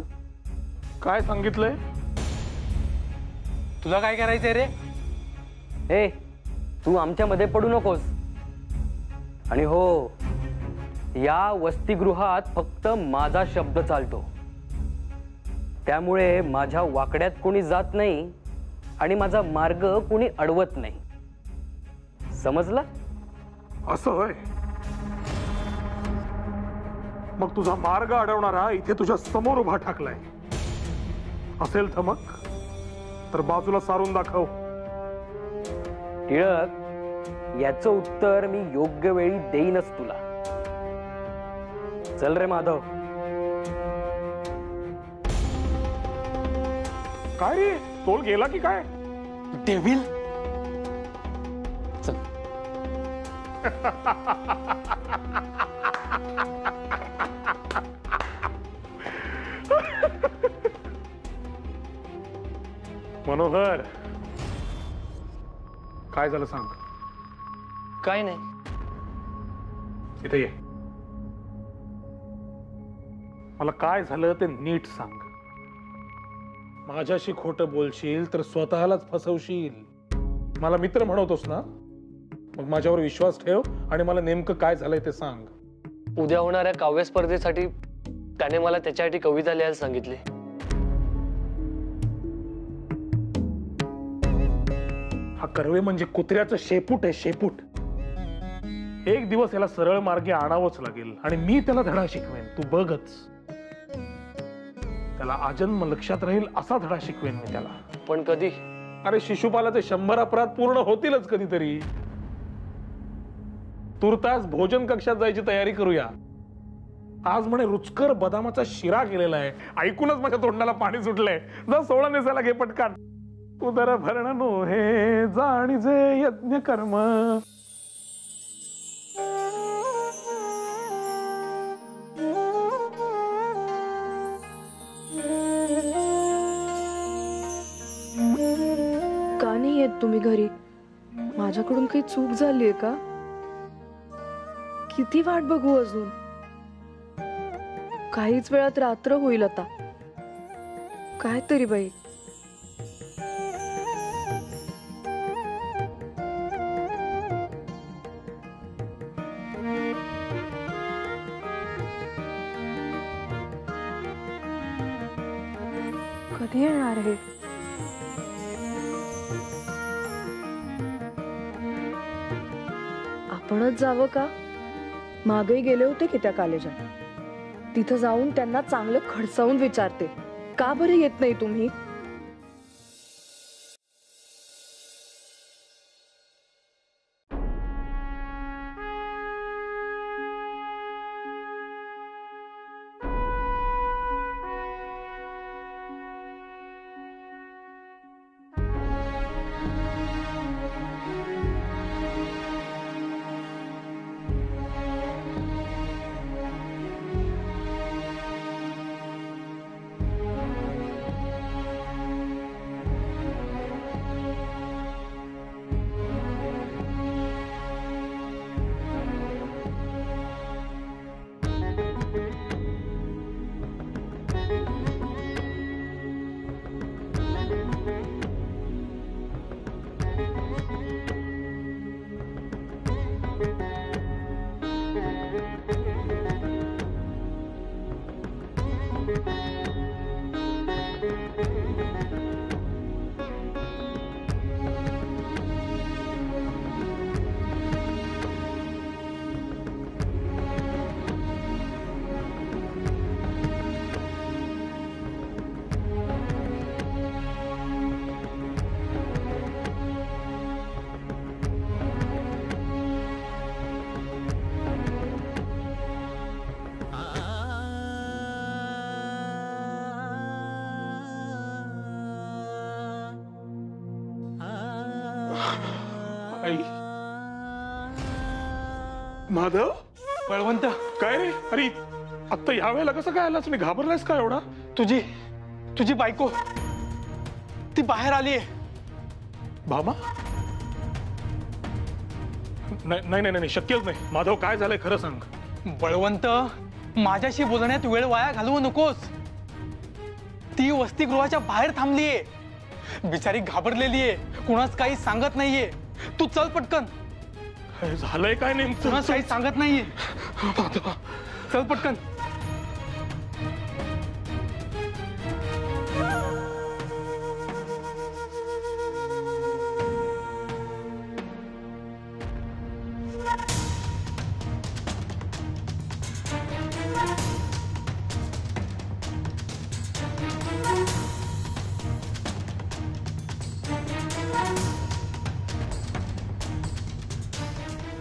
काय सांगितलंय?
तुला काय करायचंय रे?
हे तू आमच्यामध्ये पडू नकोस. आणि हो, या वसतिगृहात फक्त माझा शब्द चालतो. त्यामुळे माझ्या वाकड्यात कोणी जात नाही आणि माझा मार्ग कोणी अडवत नाही. समजलं?
असं होय. मग तुझा मार्ग अडवणारा इथे तुझ्या समोर उभा ठाकलाय. असेल धमक तर बाजूला सारून दाखव.
टिळक, याचं उत्तर मी योग्य वेळी देईनच तुला. चल रे माधव.
काय रे, तोल गेला की काय?
डेव्हिल. चल.
मनोहर, काय झालं सांग.
काय नाही.
इथे ये. मला काय झालं ते नीट सांग. माझ्याशी खोटं बोलशील तर स्वतःलाच फसवशील. मला मित्र म्हणवतोस ना, मग माझ्यावर विश्वास ठेव आणि मला नेमकं काय झालंय ते सांग.
उद्या होणाऱ्या काव्य स्पर्धेसाठी त्याने मला त्याच्यासाठी कविता लिहायला सांगितली.
हा कर्वे म्हणजे कुत्र्याचं शेपूट आहे, शेपूट. एक दिवस याला सरळ मार्गे आणावंच लागेल आणि मी त्याला धडा शिकवेन. तू बघच. त्याला आजन्म लक्षात राहील असा धडा शिकवेन मी त्याला.
पण कधी?
अरे, शिशुपालाचे 100 अपराध पूर्ण होतीलच कधीतरी. तुर्तास भोजन कक्षात जायची तयारी करूया. आज म्हणे रुचकर बदामाचा शिरा केलेला आहे. ऐकूनच माझ्या तोंडाला पाणी सुटलंय. जा सोळा नेसायला घे पटकन. उदर भरण नोहे जाणीजे यज्ञ कर्म.
का नाही येत तुम्ही घरी? माझ्याकडून काही चूक झालीये का? किती वाट बघू अजून? काहीच वेळात रात्र होईल आता. काय तरी बाई. कधी येणार आहे? आपणच जावं का? मागेही गेले होते की त्या कॉलेजात. तिथं जाऊन त्यांना चांगलं खडसावून विचारते, का बरं येत नाही तुम्ही?
माधव
बळवंत
काय रे? अरे आता या वेळेला कसं काय आलास? मी घाबरलायस का एवढा?
तुझी बायको ती बाहेर आली आहे.
भामा? नाही नाही नाही, शक्यच नाही. माधव काय झालंय खरं सांग.
बळवंत, माझ्याशी बोलण्यात वेळ वाया घालवू नकोस. ती वसतिगृहाच्या बाहेर थांबलीये. बिचारी घाबरलेली आहे, कुणाच काही सांगत नाहीये. तू चल पटकन.
झालंय काय नेमकं?
कुणाच काही सांगत नाहीये. चल पटकन.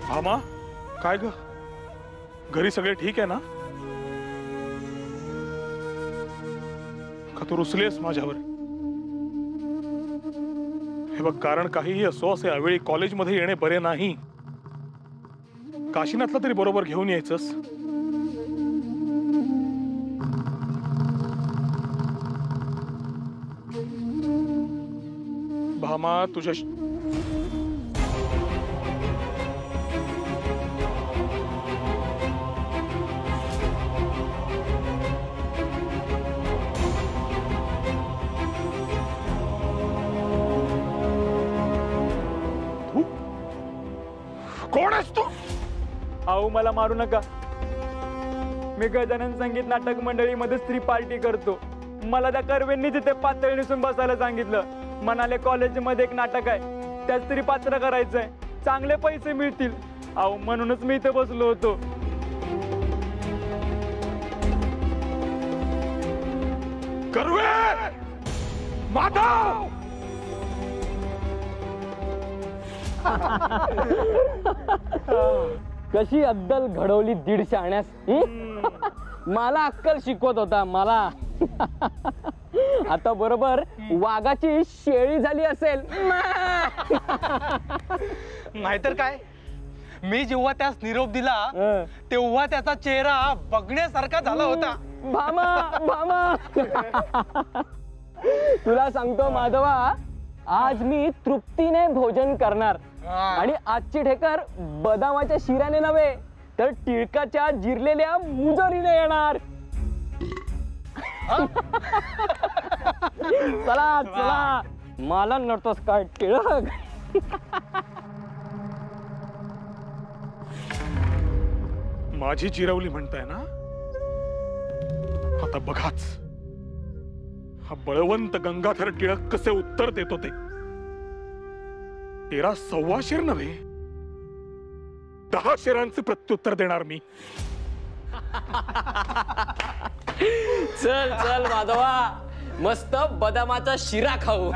भामा, काय ग? घरी सगळे ठीक आहे ना? का तू रुसलीस माझ्यावर? हे बघ, कारण काहीही असो, असे अवेळी कॉलेजमध्ये येणे बरे नाही. काशीनाथला तरी बरोबर घेऊन यायचंस. भामा, तुझ्या कोण आहेस तू?
अहो, मला मारू नका. मी गजानन संगीत नाटक मंडळीमध्ये स्त्री पार्टी करतो. मला त्या कर्वेंनी तिथे पातळी नेसून बसायला सांगितलं. म्हणाले कॉलेजमध्ये एक नाटक आहे, त्यात स्त्री पात्र करायचंय, चांगले पैसे मिळतील. अहो, म्हणूनच मी इथे बसलो होतो.
कर्वे! माधव!
कशी अद्दल घडवली 150 आण्यास. मला अक्कल शिकवत होता मला. आता बरोबर वाघाची शेळी झाली असेल.
नाहीतर काय, मी जेव्हा त्यास निरोप दिला तेव्हा त्याचा चेहरा बघण्यासारखा झाला होता.
भामा तुला सांगतो माधवा, आज मी तृप्तीने भोजन करणार. आणि आजची ढेकर बदामाच्या शिऱ्याने नव्हे, तर टिळकाच्या जिरलेल्या मुजरीने येणार. चला चला, मला नडतोस काय टिळक?
माझी जिरवली म्हणताय ना? आता बघाच, हा बळवंत गंगाधर टिळक कसे उत्तर देतो ते. 13 सव्वा शेर नव्हे, 10 शेरांचे प्रत्युत्तर देणार मी.
चल चल माधवा, मस्त बदामाचा शिरा खाऊ.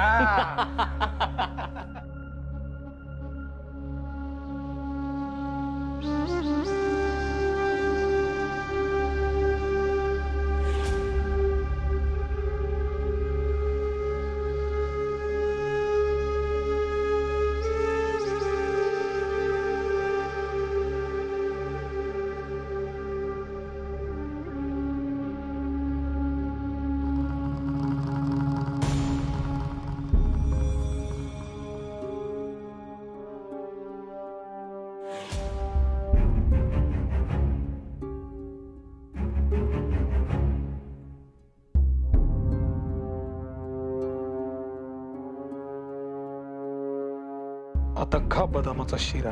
आता खा बदामाचा शिरा.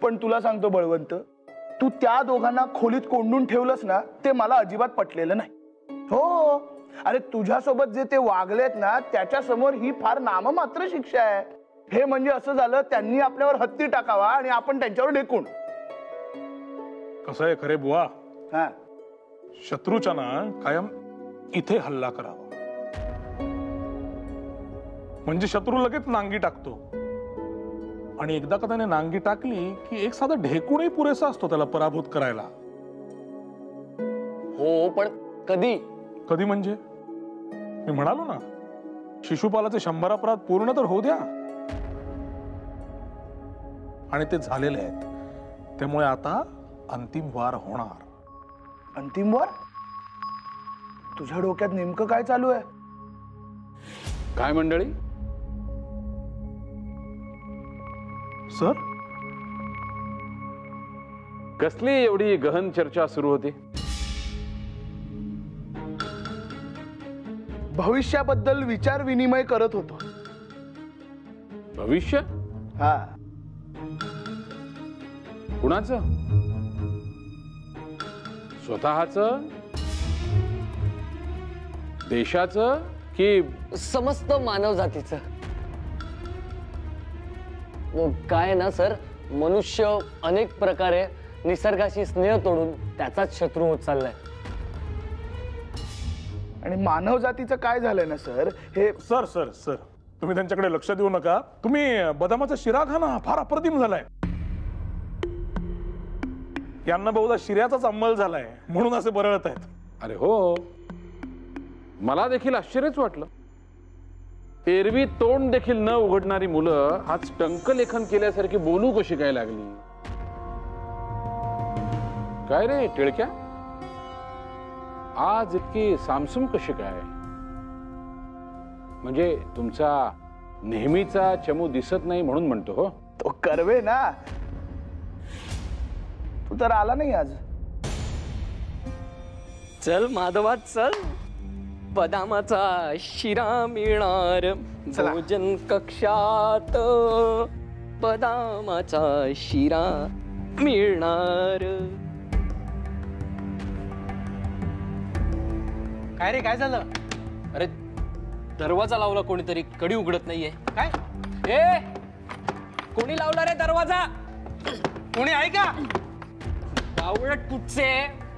पण तुला सांगतो बळवंत, तू त्या दोघांना खोलीत कोंडून ठेवलंस ना, ते मला अजिबात पटलेलं नाही. हो, अरे तुझ्यासोबत जे ते वागलेत ना, त्याच्या समोर ही फार नाममात्र शिक्षा आहे. हे म्हणजे असं झालं, त्यांनी आपल्यावर हत्ती टाकावा आणि आपण त्यांच्यावर ढेकून.
कसं आहे खरे बुवा,
हा,
शत्रूच्या ना कायम इथे हल्ला करावा, म्हणजे शत्रू लगेच नांगी टाकतो. आणि एकदा का त्याने नांगी टाकली की एक साधा ढेकूनही पुरेसा असतो त्याला पराभूत करायला.
हो, पण कधी
कधी म्हणजे मी म्हणालो ना, शिशुपालाचे 100 अपराध पूर्ण तर होऊ द्या. आणि ते झालेले आहेत, त्यामुळे आता अंतिम वार होणार.
अंतिम वार? तुझ्या डोक्यात नेमकं काय चालू आहे?
काय मंडळी?
सर,
कसली एवढी गहन चर्चा सुरू होती?
भविष्याबद्दल विचार विनिमय करत होतो.
भविष्य?
हा.
कुणाचं? स्वतःचं, देशाचं की
समस्त मानव जातीचं? काय ना सर, मनुष्य अनेक प्रकारे निसर्गाशी स्नेह तोडून त्याचाच शत्रू होत चाललाय.
आणि मानव जातीचं काय झालंय ना सर? हे
सर सर सर तुम्ही त्यांच्याकडे लक्ष देऊ नका. तुम्ही बदामाचा शिरा खा ना, फार अप्रतिम झालाय. यांना बहुधा शिऱ्याचाच अंमल झालाय म्हणून असे बरळत आहेत.
अरे हो, मला देखील आश्चर्यच वाटलं. एरवी तोंड देखील न उघडणारी मुलं आज टंकलेखन केल्यासारखी बोलू कशी काय लागली? काय रे टिळक्या, आज इतकी सामसूम कशी काय? म्हणजे तुमचा नेहमीचा चमू दिसत नाही म्हणून म्हणतो हो.
तो कर्वे ना, तू तर आला नाही आज.
चल माधवा चल, बदामाचा शिरा मिळणार भोजन कक्षात, बदामाचा शिरा मिळणार.
काय रे, काय झालं?
अरे दरवाजा लावला कोणीतरी, कडी उघडत नाहीये.
काय?
ए, कोणी लावला रे दरवाजा?
कोणी आहे का?
बावळट कुठचे?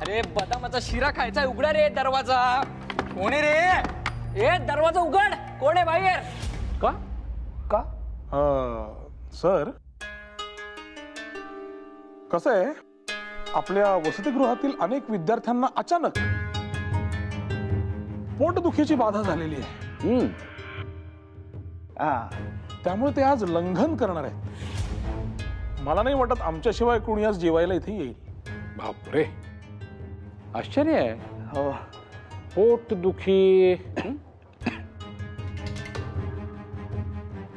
अरे बदामाचा शिरा खायचा, उघडा रे दरवाजा.
कोण आहे रे?
ए दरवाजा उघड, कोण आहे बाहेर?
का
का?
सर, कसं आहे, आपल्या वसतिगृहातील अनेक विद्यार्थ्यांना अचानक पोटदुखीची बाधा झालेली आहे. त्यामुळे ते आज लंघन करणार आहेत. मला नाही वाटत आमच्याशिवाय कोणी आज जेवायला इथे येईल.
बापरे, आश्चर्य आहे.
हो,
पोटदुखी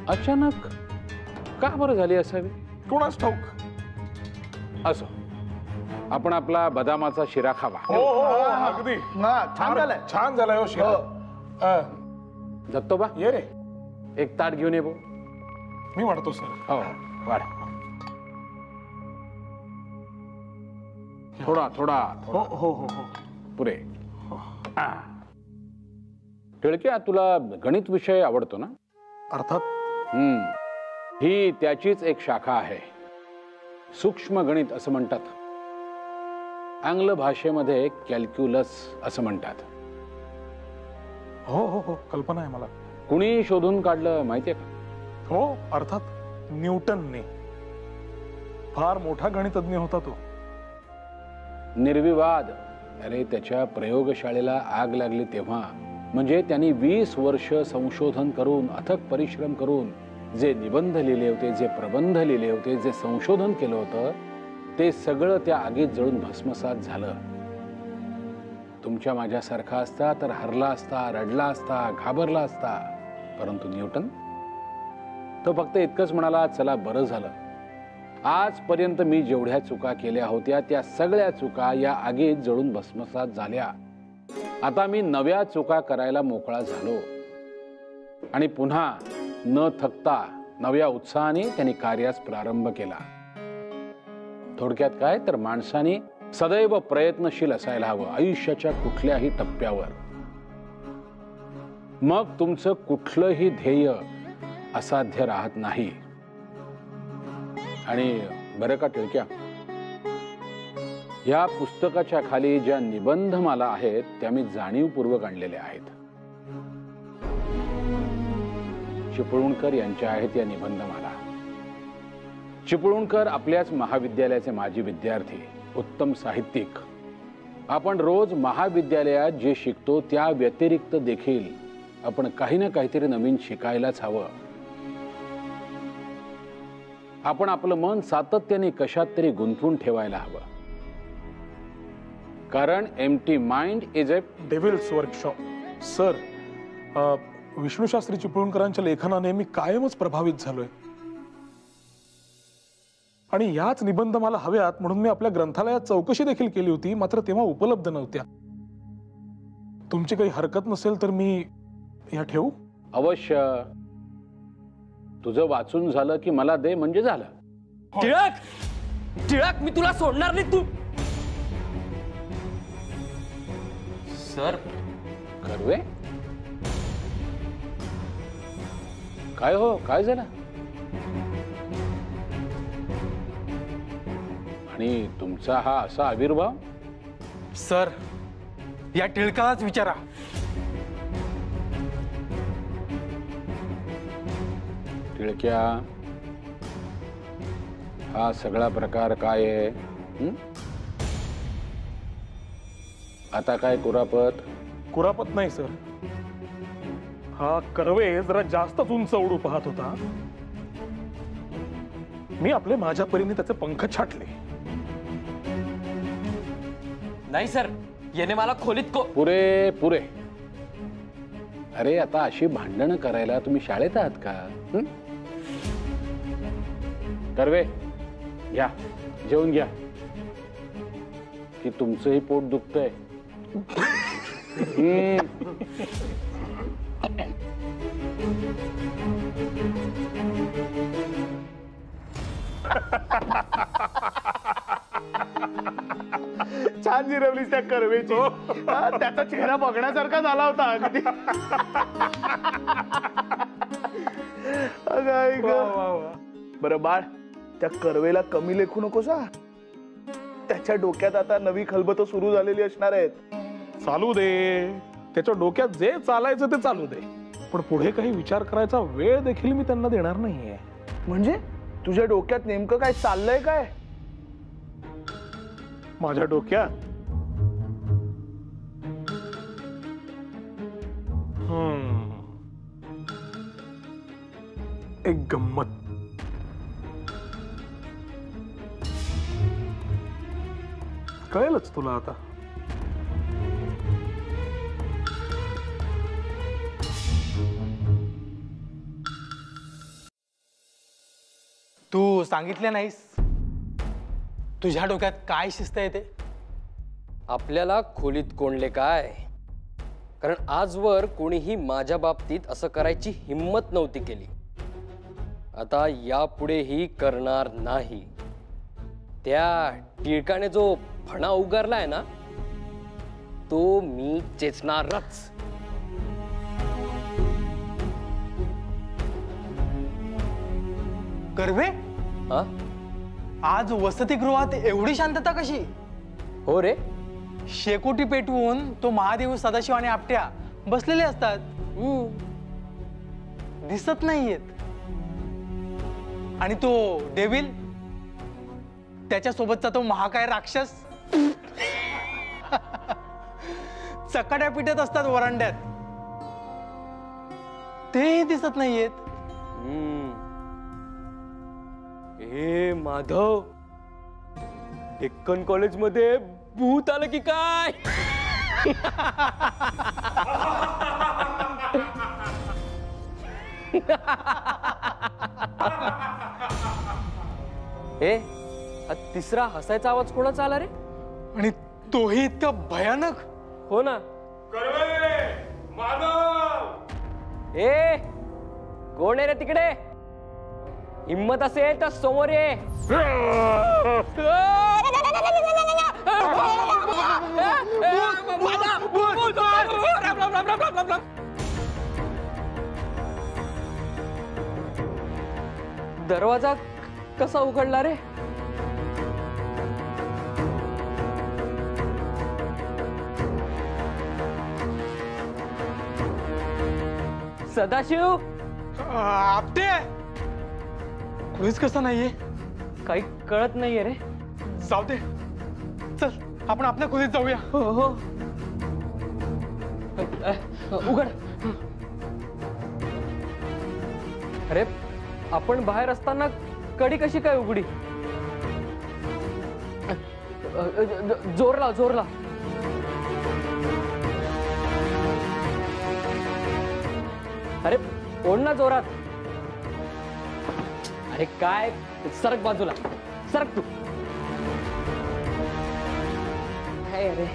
अचानक का बरं झाली असावी?
कोणास ठाऊक.
असो, आपण आपला बदामाचा शिरा खावा.
हो हो अगदी
छान झालाय.
छान झालाय हो शिरा.
दत्तोबा
ये रे,
एक ताट घेऊन ये भाऊ.
मी वाढतो सर.
हो वाढ. थोडा थोडा
हो हो हो हो
पुरे. टिळक्या, तुला गणित विषय आवडतो ना?
अर्थात.
ही त्याचीच एक शाखा आहे, सूक्ष्म गणित असं म्हणतात. आंग्ल भाषेमध्ये कॅल्क्युलस असं म्हणतात.
हो हो हो कल्पना आहे मला.
कुणी शोधून काढलं माहितीये का?
हो अर्थात, न्यूटनने. फार मोठा गणितज्ञ होता तो.
निर्विवाद. अरे त्याच्या प्रयोगशाळेला आग लागली तेव्हा, म्हणजे त्यांनी 20 वर्ष संशोधन करून, अथक परिश्रम करून जे निबंध लिहिले होते, जे प्रबंध लिहिले होते, जे संशोधन केलं होतं, ते सगळं त्या आगीत जळून भस्मसात झालं. तुमच्या माझ्यासारखा असता तर हरला असता, रडला असता, घाबरला असता. परंतु न्यूटन तो फक्त इतकंच म्हणाला, चला बरं झालं, आजपर्यंत मी जेवढ्या चुका केल्या होत्या त्या सगळ्या चुका या आगीत जळून भस्मसात झाल्या. आता मी नव्या चुका करायला मोकळा झालो. आणि पुन्हा न थकता नव्या उत्साहाने त्यांनी कार्यास प्रारंभ केला. थोडक्यात काय तर, माणसाने सदैव प्रयत्नशील असायला हवं आयुष्याच्या कुठल्याही टप्प्यावर. मग तुमचं कुठलंही ध्येय असाध्य राहत नाही. आणि बरं का टिळक्या, या पुस्तकाच्या खाली ज्या निबंधमाला आहेत त्या मी जाणीवपूर्वक आणलेल्या आहेत. चिपळूणकर यांच्या आहेत या निबंधमाला. चिपळूणकर आपल्याच महाविद्यालयाचे माजी विद्यार्थी, उत्तम साहित्यिक. आपण रोज महाविद्यालयात जे शिकतो त्या व्यतिरिक्त देखील
आपण काही ना काहीतरी नवीन शिकायलाच हवं. आपण आपलं मन सातत्याने कशात तरी गुंतवून ठेवायला हवं. कारण empty mind is a
devil's workshop. Sir, Vishnushastri चिपळूणकरांच्या लेखनाने मी कायमच प्रभावित झालोय. आणि याच निबंध मला हव्यात म्हणून मी आपल्या ग्रंथालयात चौकशी देखील केली होती, मात्र तेव्हा उपलब्ध नव्हत्या. तुमची काही हरकत नसेल तर मी या ठेवू?
अवश्य. तुझं वाचून झालं की मला दे म्हणजे झालं.
टिळक, टिळक, मी तुला सोडणार नाही. तू सर.
कर्वे, काय हो, काय झालं? आणि तुमचा हा असा आविर्भाव?
सर, या टिळकालाच विचारा.
टिळक्या, हा सगळा प्रकार काय आहे? आता काय कुरापत?
कुरापत नाही सर. हा कर्वे जरा जास्तच उंच उडू पाहत होता. मी आपले माझ्या परीने त्याचे पंख छाटले.
नाही सर, याने मला खोलीत
पुरे पुरे. अरे आता अशी भांडणं करायला तुम्ही शाळेत आहात का? कर्वे, घ्या, जेवून घ्या की तुमचंही पोट दुखतंय.
छान जिरवलीस त्या कर्वेची. त्याचा चेहरा बघण्यासारखा झाला होता अगदी. बरं बाळ, त्या कर्वेला कमी लेखू नकोस. त्याच्या डोक्यात आता नवी खलबतं सुरू झालेली असणार आहेत.
चालू दे, त्याच्या डोक्यात जे चालायचं ते चालू दे, पण पुढे काही विचार करायचा वेळ देखील मी त्यांना देणार नाहीये.
म्हणजे तुझ्या डोक्यात नेमकं काय चाललंय काय?
माझ्या डोक्यात एक गंमत. कळेलच तुला आता.
तू सांगितलं नाहीस तुझ्या डोक्यात काय शिस्त आहे ते?
आपल्याला खोलीत कोणले काय? कारण आजवर कोणीही माझ्या बाबतीत असं करायची हिम्मत नव्हती केली. आता यापुढेही करणार नाही. त्या टिळकाने जो फणा उगारलाय ना, तो मी चेचणारच.
कर्वे, आज वसतिगृहात एवढी शांतता कशी?
हो रे,
शेकोटी पेटवून तो महादेव, सदाशिव आणि आपट्या बसलेले असतात. दिसत नाहीयेत. आणि तो डेव्हिल, त्याच्यासोबतचा तो महाकाय राक्षस चकाट्या पिटत असतात वरांड्यात. तेही दिसत नाहीयेत.
हे माधव, डेक्कन कॉलेज मध्ये भूत आलं की काय? ए, हा तिसरा हसायचा आवाज कोणाचा आला रे?
आणि तोही इतका भयानक.
हो ना. ए, कोण आहे रे तिकडे? हिम्मत असेल तर समोर ये. दरवाजा कसा उघडला रे? सदाशिव,
आपटे, कुणीच कसं नाहीये.
काही कळत नाहीये रे.
जाऊ दे, चल आपण आपल्या खोलीत जाऊया.
हो हो, उघड. अरे आपण बाहेर असताना कडी कशी काय उघडी? जोर लाव, जोर लाव. अरे ओढ ना जोरात. अरे काय, सरक बाजूला, सरक तू. काय अरे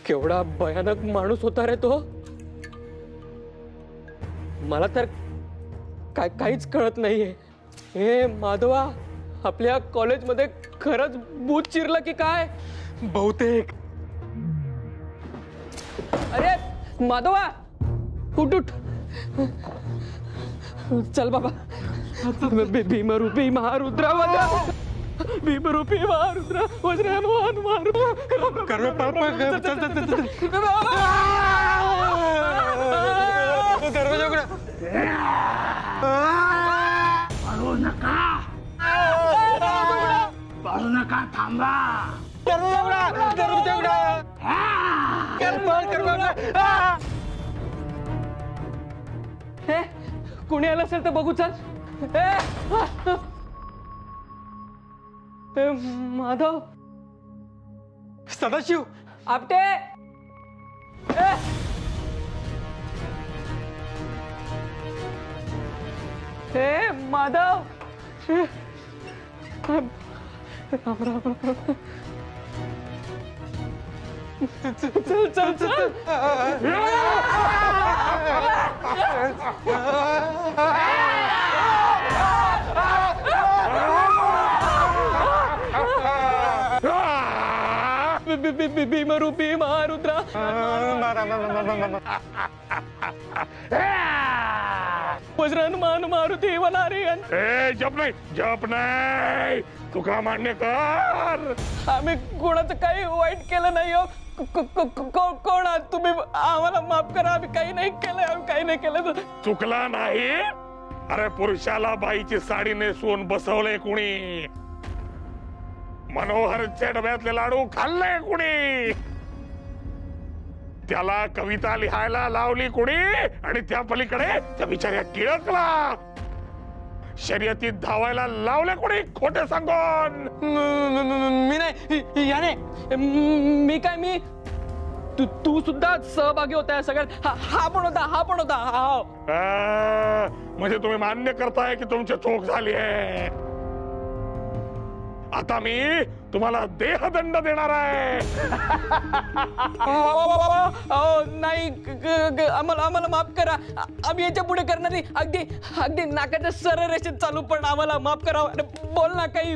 केवढा भयानक माणूस होता रे तो. मला तर काहीच कळत नाहीये. हे माधवा, आपल्या कॉलेजमध्ये खरंच भूत चिरलं की काय? बहुतेक. अरे माधवा, उठ उठ. चल बाबा. भीमरूपी महारुद्र भीमरूपी महारुद्र वज्रहनुमान दरवाजा उघडा.
पाळू नका, पाळू नका, थांबा.
दरवाजा उघडा. हे कुणी आलं असेल तर बघू. चल. माधव, सदाशिव, आपटे. हे माधव. चल चल चल. भीमरूपी महारुद्र वज्रहनुमान मारुती वनारी.
जप नाही, तुका मान्य कर.
आम्ही कोणाचं काही वाईट केलं नाही हो. कोण आहात तुम्ही? आम्हाला माफ करा. आम्ही काही नाही केलं, आम्ही काही नाही केलं.
चुकला नाही. अरे पुरुषाला बाईची साडी नेसवून बसवलंय कुणी. मनोहरच्या डब्यातले लाडू खाल्ले कुणी. त्याला कविता लिहायला लावली कुणी आणि त्या पलीकडे त्या बिचाऱ्या टिळकला शर्यतीत धावायला लावले कुणी खोटे सांगून.
मी नाही, याने मी काय, मी तू सुद्धा सहभागी होता सगळ्यात. हा पण होता.
म्हणजे तुम्ही मान्य करताय की तुमची चूक झाली आहे. आता मी तुम्हाला देहदंड देणार आहे.
नाही, आम्हाला माफ करा. आम्ही याच्या पुढे करणार नाही. अगदी नाकाच्या सरळ रेषेत चालू, पण आम्हाला माफ करा. बोल ना काही.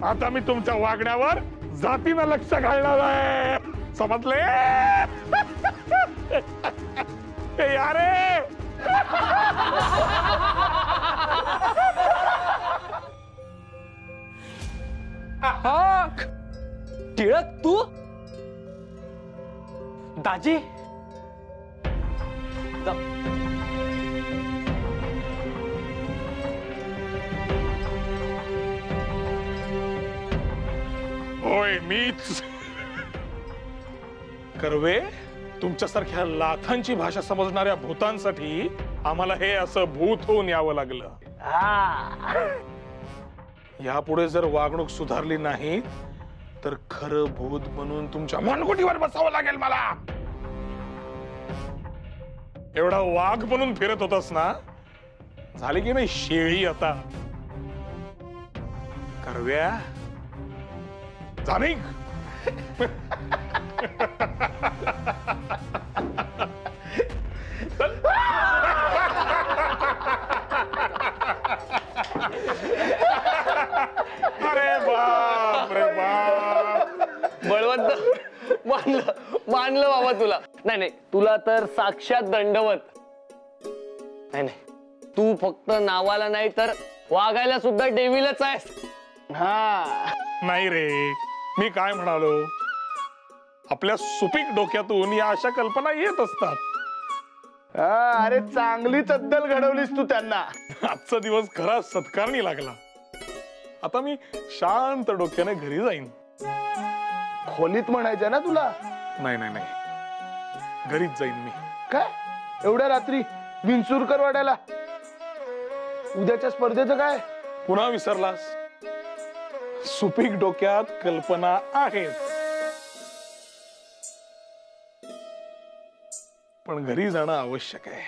आता मी तुमच्या वागण्यावर जातीनं लक्ष घालणार आहे. समजले? यारे
टिळक, तू? दाजी,
होय मीच. कर्वे, तुमच्यासारख्या लाखांची भाषा समजणाऱ्या भूतांसाठी आम्हाला हे असं भूत होऊन यावं लागलं. यापुढे जर वागणूक सुधारली नाही तर खरं भूत म्हणून तुमच्या मनगुटीवर बसावं लागेल मला. एवढा वाघ म्हणून फिरत होतास ना, झाली की नाही शेळी आता. कर्व्या, जाणे. अरे बाप रे बाप.
बळवंत, मानलं बाबा तुला. नाही, तुला तर साक्षात दंडवत. नाही, तू फक्त नावाला नाही तर वागायला सुद्धा डेव्हिलच आहेस.
हा
नाही रे, मी काय म्हणालो, आपल्या सुपीक डोक्यातून या अशा कल्पना येत असतात.
अरे चांगलीच अद्दल घडवलीस तू त्यांना.
आजचा दिवस खरा सत्कारणी लागला. आता मी शांत डोक्याने घरी जाईन.
खोलीत म्हणायचं ना तुला?
नाही नाही नाही, घरीच जाईन मी.
काय एवढ्या रात्री विंचुरकर वाड्याला? उद्याच्या स्पर्धेचं काय?
पुन्हा विसरलास? सुपीक डोक्यात कल्पना आहेत, पण घरी जाणं आवश्यक आहे.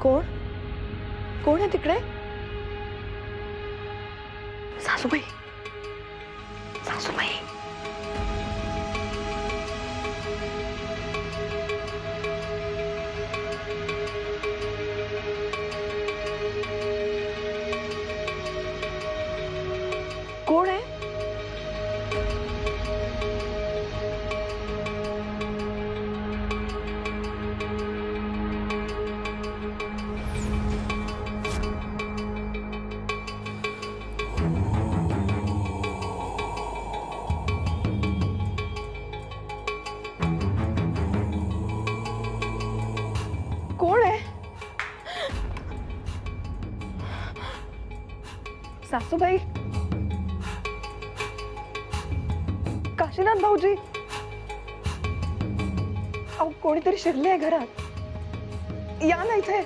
कोण कोण आहे तिकडे? सासूबाई, सासूबाई. कोण आहे? कोण आहे? सासूबाई, काशीनाथ भाऊजी, अहो कोणीतरी शिरले आहे घरात. या ना इथे.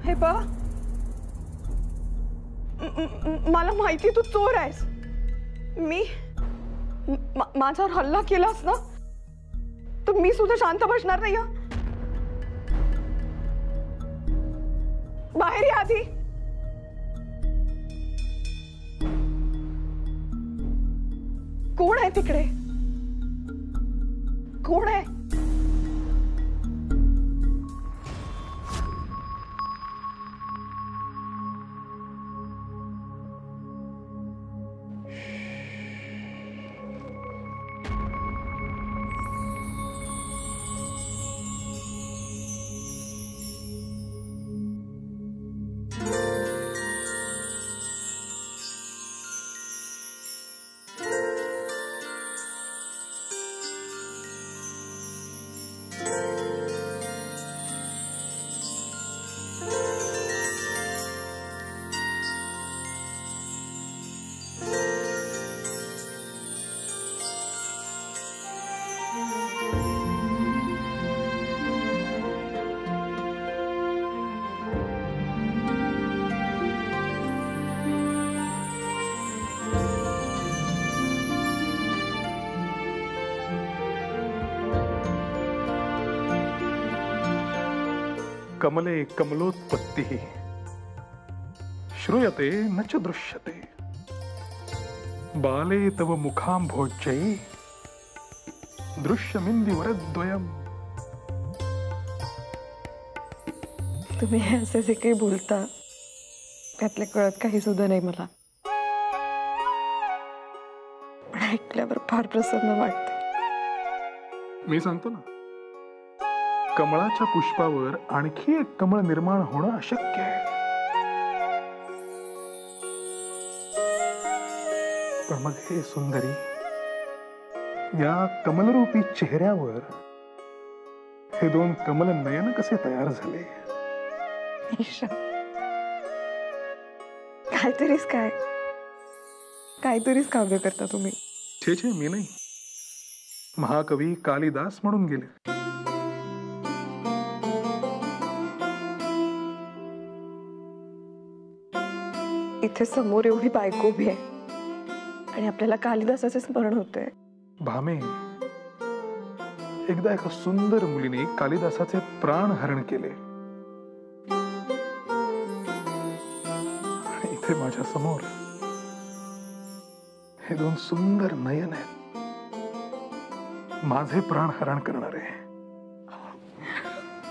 हे बा, मला माहिती तू चोर आहेस. मी माझ्यावर हल्ला केलास ना, तर मी सुद्धा शांत बसणार नाही. बाहेर या आधी. कोण आहे तिकडे? कोण आहे?
कमले कमलोत्पत्ति श्रूयते न च दृश्यते बाले तव मुखांभोज्यै दृश्यमिंदिवरद्वयम्.
तुम्ही हे असे जे काही बोलता त्यातले कळत काही सुद्धा नाही मला, पण ऐकल्यावर फार प्रसन्न वाटते.
मी सांगतो ना, कमळाच्या पुष्पावर आणखी एक कमळ निर्माण होणं अशक्य आहे. पण मग हे सुंदरी, या कमलरूपी चेहऱ्यावर हे दोन कमल नयन कसे तयार झाले?
काहीतरीच काय, काहीतरीच काव्य करता तुम्ही.
छे छे, मी नाही, महाकवी कालिदास म्हणून गेले.
इथे समोर एवढी बायको उभी आहे आणि आपल्याला कालिदासाचे स्मरण होते.
भामे, एकदा एका सुंदर मुलीने कालिदासाचे प्राण हरण केले. आणि इथे माझ्या समोर हे दोन सुंदर नयन आहेत, माझे प्राण हरण करणारे.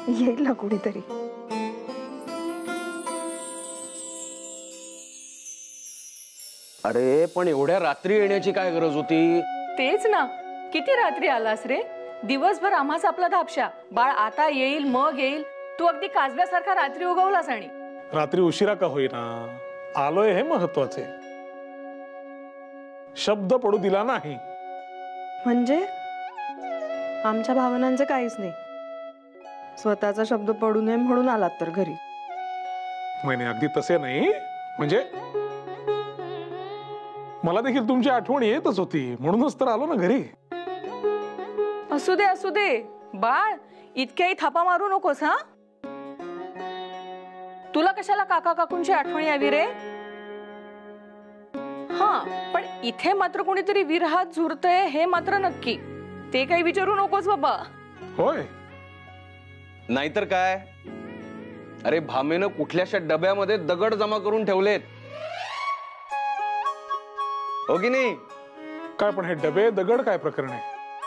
येईल ना कुणीतरी,
अरे पण एवढ्या रात्री येण्याची काय गरज होती?
तेच ना, किती रात्री आलास रे? दिवसभर आम्हाच आपला धापशा, बाळ आता येईल मग येईल. तू अगदी काजव्यासारखा रात्री उगवलास. आणि
रात्री उशिरा का होईना आलोय हे महत्वाचे. शब्द पडू दिला नाही.
म्हणजे आमच्या भावनांचं काहीच नाही, स्वतःचा शब्द पडू नये म्हणून आलात तर घरी?
नाही, अगदी तसे नाही. म्हणजे मला देखील तुमची आठवण येतच होती म्हणूनच तर आलो ना घरी.
असू दे असू दे बाळ, इतक्याही थापा मारू नकोस. हा, तुला कशाला काका काकूंची आठवण यावी रे? हा, पण इथे मात्र कोणीतरी विरहात झुरतय हे मात्र नक्की. ते काही विचारू नकोस बाबा.
होय,
नाहीतर काय. अरे भामेनं कुठल्याशा डब्यामध्ये दगड जमा करून ठेवलेत, हो की नाही?
काय पण हे डबे दगड काय प्रकरण आहे?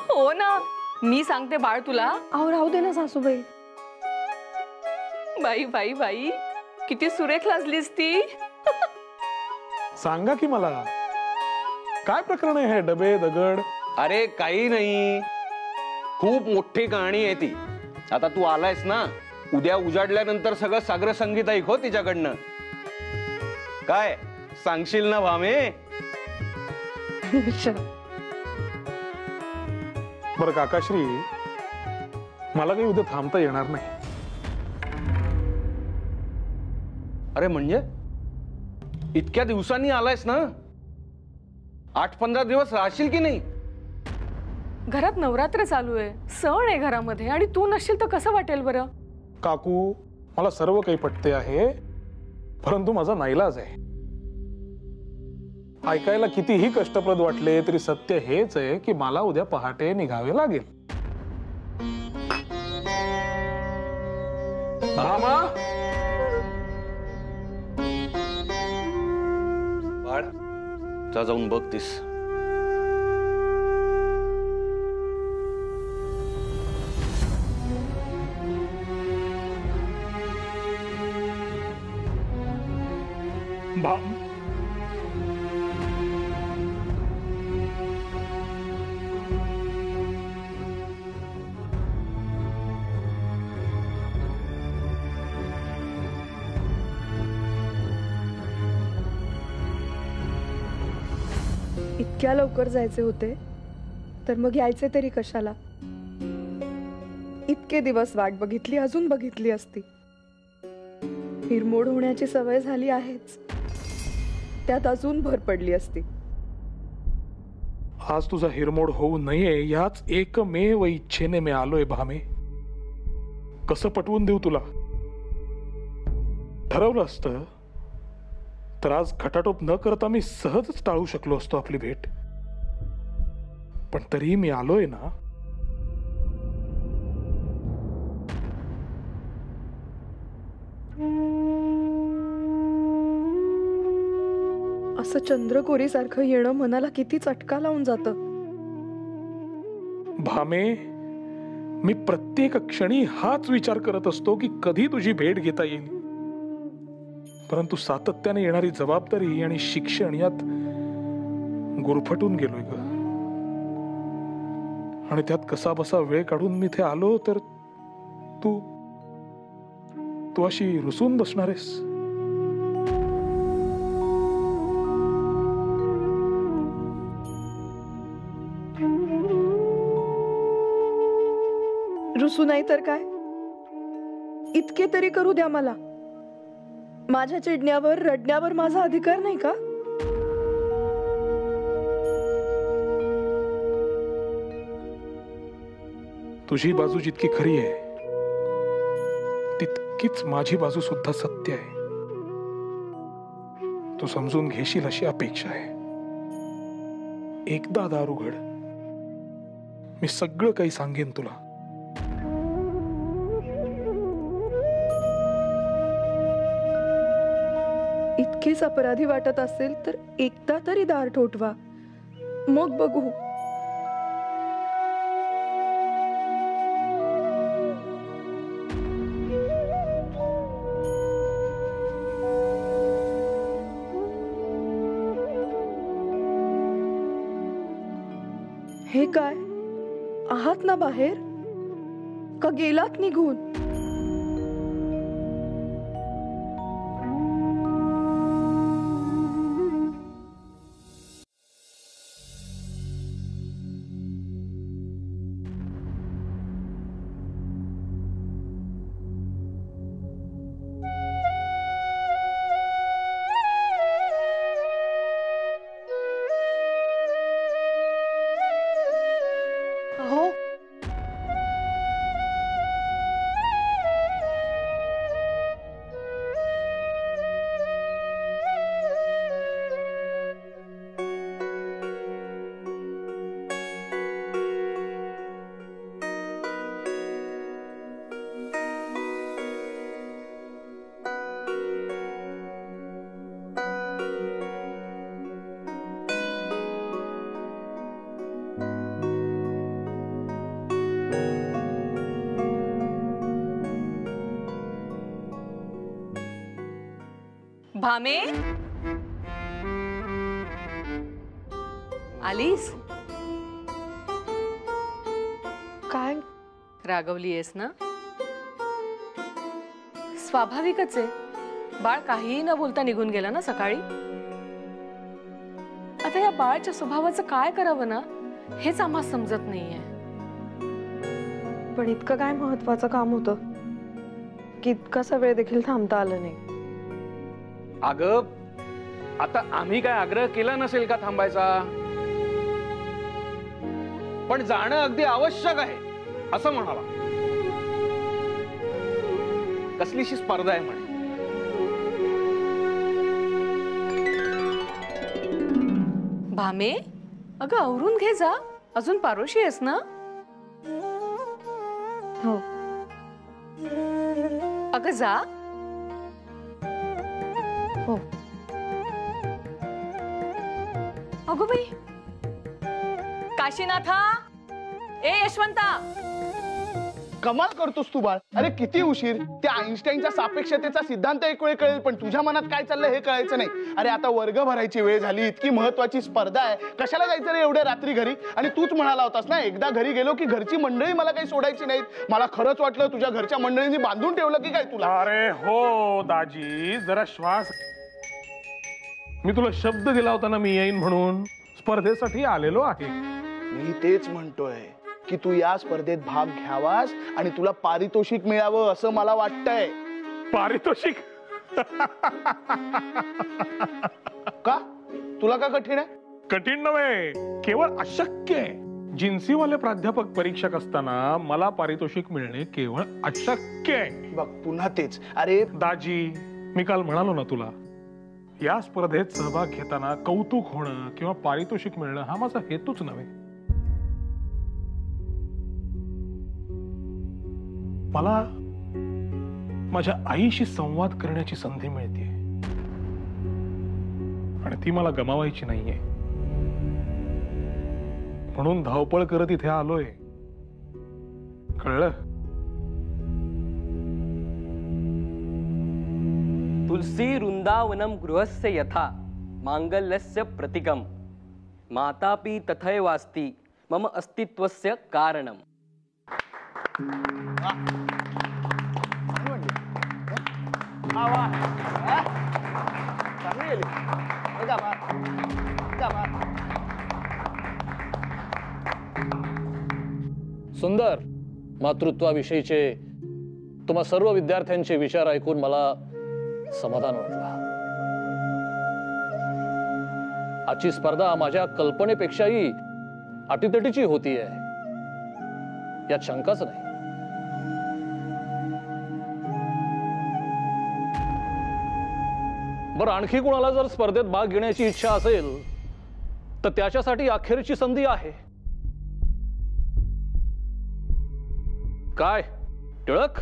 हो ना, मी सांगते बाळ तुला.
अहो राहू दे ना सासूबाई.
बाई बाई बाई, किती सुरेख लाजलीस ती.
सांगा की मला, काय प्रकरण आहे हे डबे दगड?
अरे काही नाही, खूप मोठी कहाणी आहे ती. आता तू आलायस ना, उद्या उजाडल्यानंतर सगळं सागर संगीत ऐक हो तिच्याकडनं. काय सांगशील ना भामे?
बरं काकाश्री, मला काही उद्या थांबता येणार नाही.
अरे म्हणजे इतक्या दिवसांनी आलायस ना, 8-15 दिवस राहशील की नाही?
घरात नवरात्र चालू आहे, सण आहे घरामध्ये, आणि तू नसशील तर कसं वाटेल बरं?
काकू, मला सर्व काही पटते आहे, परंतु माझा नाईलाज आहे. ऐकायला कितीही कष्टप्रद वाटले तरी सत्य हेच आहे की मला उद्या पहाटे निघावे लागेल. मामा,
बाळ जा, जाऊन बघतीस.
इतक्या लवकर जायचे होते तर मग यायचे तरी कशाला? इतके दिवस वाट बघितली, अजून बघितली असती. हिरमोड होण्याची सवय झाली आहेच, त्यात अजून भर पडली असती.
आज तुझा हिरमोड होऊ नये याच एकमेव इच्छेने मी आलोय भामे. कसं पटवून देऊ तुला? ठरवलं असतं तर आज खटाटोप न करता मी सहजच टाळू शकलो असतो आपली भेट. पण तरीही मी आलोय ना.
असं चंद्रकोरी सारखं येणं मनाला किती चटका लावून जातं.
भामे, मी प्रत्येक क्षणी हाच विचार करत असतो की कधी तुझी भेट घेता येईल. परंतु सातत्याने येणारी जबाबदारी आणि शिक्षण यात गुरफटून गेलोय ग. आणि त्यात कसा बसा वेळ काढून मी इथे आलो तर तू अशी रुसून बसणार आहेस?
रुसू नाही तर काय, इतके तरी करू द्या मला. माझ्या चिडण्यावर रडण्यावर माझा अधिकार नाही का?
तुझी बाजू जितकी खरी आहे तितकीच माझी बाजू सुद्धा सत्य आहे. तू समजून घेशील अशी अपेक्षा आहे. एकदा दार उघड, मी सगळं काही सांगेन तुला.
इतकेच अपराधी वाटत असेल तर एकदा तरी दार ठोठवा, मग बघू. हे काय आहात ना बाहेर का गेलात निघून?
भामे आलीस?
काय
रागवली आहेस ना? स्वाभाविकच आहे, बाळ काहीही न बोलता निघून गेला ना सकाळी. आता या बाळाच्या स्वभावाचं काय करावं ना हेच आम्हाला समजत नाहीये.
पण इतकं काय महत्वाचं काम होतं की इतकासा वेळ देखील थांबता आलं नाही.
अगं आता आम्ही काय आग्रह केला नसेल का थांबायचा, पण जाणं अगदी आवश्यक आहे असं म्हणाला. कसलीशी स्पर्धा आहे म्हणे.
भामे अगं आवरून घे जा, अजून पारोशी आहेस ना?
हो.
अगं जा.
हो.
अगो बाई, काशीनाथा, ए यशवंता.
कमाल करतोस तू बाळ. अरे किती उशीर. त्या आईन्स्टाईनचा सापेक्षतेचा सिद्धांत एक वेळ कळेल, पण तुझ्या मनात काय चाललंय हे कळायचं नाही. अरे आता वर्ग भरायची वेळ झाली, इतकी महत्वाची स्पर्धा आहे, कशाला जायचं रे एवढ्या रात्री घरी? आणि तूच म्हणाला होतास ना एकदा घरी गेलो की घरची मंडळी मला काही सोडायची नाहीत. मला खरंच वाटलं तुझ्या घरच्या मंडळींनी बांधून ठेवलं की काय तुला.
अरे हो दाजी, जरा श्वास. मी तुला शब्द दिला होता ना मी येईन म्हणून. स्पर्धेसाठी आलेलो आहे.
मी तेच म्हणतोय की तू या स्पर्धेत भाग घ्यावास आणि तुला पारितोषिक मिळावं असं मला वाटतंय.
पारितोषिक?
का तुला का कठीण आहे?
कठीण नव्हे, केवळ अशक्य आहे. जिन्सीवाले प्राध्यापक परीक्षक असताना मला पारितोषिक मिळणे केवळ अशक्य आहे.
बघ पुन्हा तेच. अरे
दाजी, मी काल म्हणालो ना तुला, या स्पर्धेत सहभाग घेताना कौतुक होणं किंवा पारितोषिक मिळणं हा माझा हेतूच नव्हे. मला माझ्या आईशी संवाद करण्याची संधी मिळते आणि ती मला गमावायची नाहीये. म्हणून धावपळ करत इथे आलोय. कळलं?
तुलसी वृंदावनम गृहस्य यथा मांगल्यस्य प्रतीकम मातापि तथैवास्ति मम अस्तित्वस्य कारणम.
सुंदर. मातृत्वाविषयीचे तुम्हा सर्व विद्यार्थ्यांचे विचार ऐकून मला समाधान वाटलं. आजची स्पर्धा माझ्या कल्पनेपेक्षाही अटीतटीची होतीये यात शंकाच नाही. बरं, आणखी कुणाला जर स्पर्धेत भाग घेण्याची इच्छा असेल तर त्याच्यासाठी अखेरची संधी आहे. काय टिळक?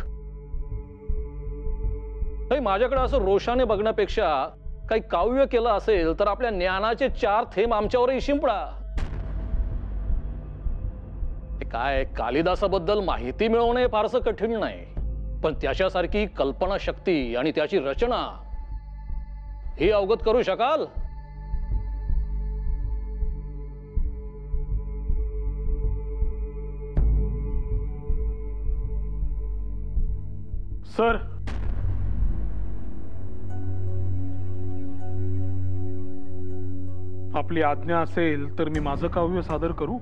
नाही, माझ्याकडे असं रोषाने बघण्यापेक्षा काही काव्य केलं असेल तर आपल्या ज्ञानाचे 4 थेंब आमच्यावरही शिंपडा. काय कालिदासाबद्दल माहिती मिळवणे फारसं कठीण नाही, पण त्याच्यासारखी कल्पना शक्ती आणि त्याची रचना ही अवगत करू शकाल?
सर, आपली आज्ञा असेल तर मी माझं काव्य सादर करू?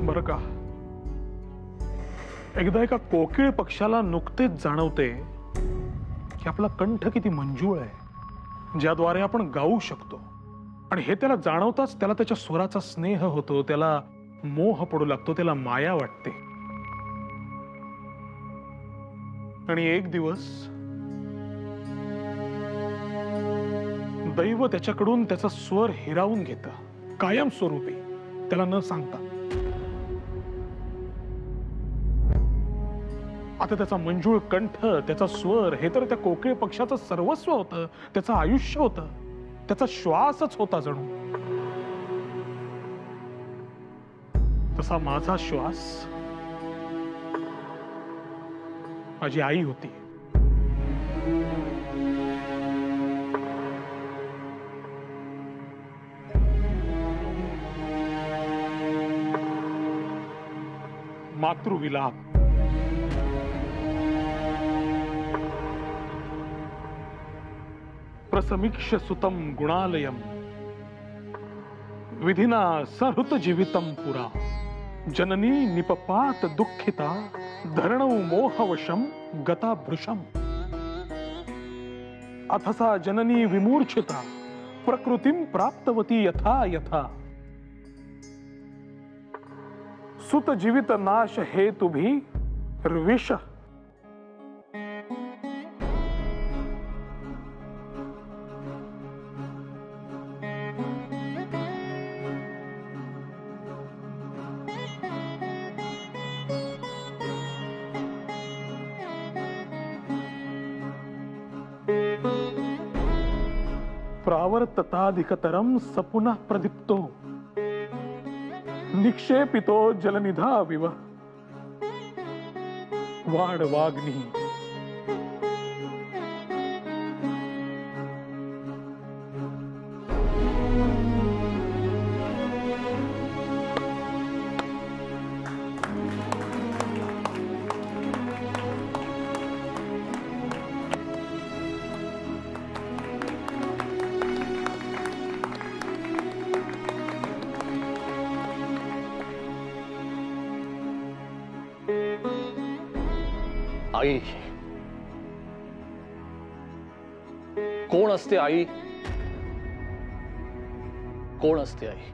बरं का, एकदा एका कोकिळ पक्षाला नुकतेच जाणवते की आपला कंठ किती मंजूळ आहे, ज्याद्वारे आपण गाऊ शकतो. आणि हे त्याला जाणवताच त्याला त्याच्या स्वराचा स्नेह होतो, त्याला मोह पडू लागतो, त्याला माया वाटते. आणि एक दिवस दैव त्याच्याकडून त्याचा स्वर हिरावून घेतं, कायमस्वरूपी, त्याला न सांगता. आता त्याचा मंजूळ कंठ, त्याचा स्वर हे तर त्या कोकिळ पक्षाचं सर्वस्व होतं, त्याचं आयुष्य होतं, त्याचा श्वासच होता जणू. तसा माझा श्वास माझी आई होती. मातृविलाप. प्रसमीक्ष सुतम गुणालयम विधिना सहृत जीवितम पुरा जननी निपपात दुःखिता धरणौ मोहवशम गता भृशम. अथ सा जननी विमूर्छिता प्रकृतिम प्राप्तवती यथा यथा. सुत जीवित नाश हेतुभि विष प्रावर्तताधिकतरम सपुनः प्रदीप्तो निक्षेपितो जलनिधाविव वाडवाग्नि.
आई कोण असते? आई कोण असते? आई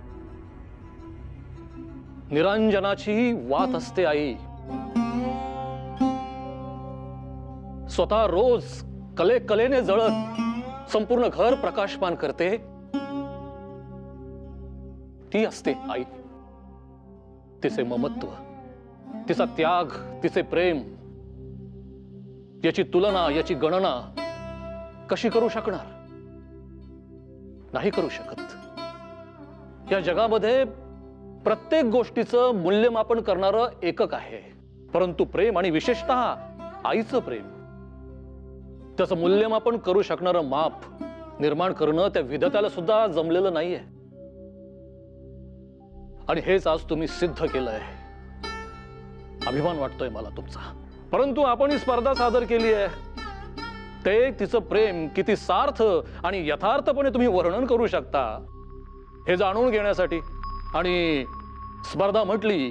निरंजनाची वात असते. आई स्वतः रोज कले कलेने जळत संपूर्ण घर प्रकाशमान करते, ती असते आई. तिचे ममत्व, तिचा त्याग, तिचे प्रेम याची तुलना, याची गणना कशी करू शकणार? नाही करू शकत. या जगामध्ये प्रत्येक गोष्टीचं मूल्यमापन करणारं एकक आहे, परंतु प्रेम आणि विशेषतः आईचं प्रेम, त्याचं मूल्यमापन करू शकणारं माप निर्माण करणं त्या विधात्याला सुद्धा जमलेलं नाहीये. आणि हेच आज तुम्ही सिद्ध केलंय. अभिमान वाटतोय मला तुमचा. परंतु आपण ही स्पर्धा सादर केली आहे, ते तिचं प्रेम किती सार्थ आणि यथार्थपणे तुम्ही वर्णन करू शकता हे जाणून घेण्यासाठी. आणि स्पर्धा म्हटली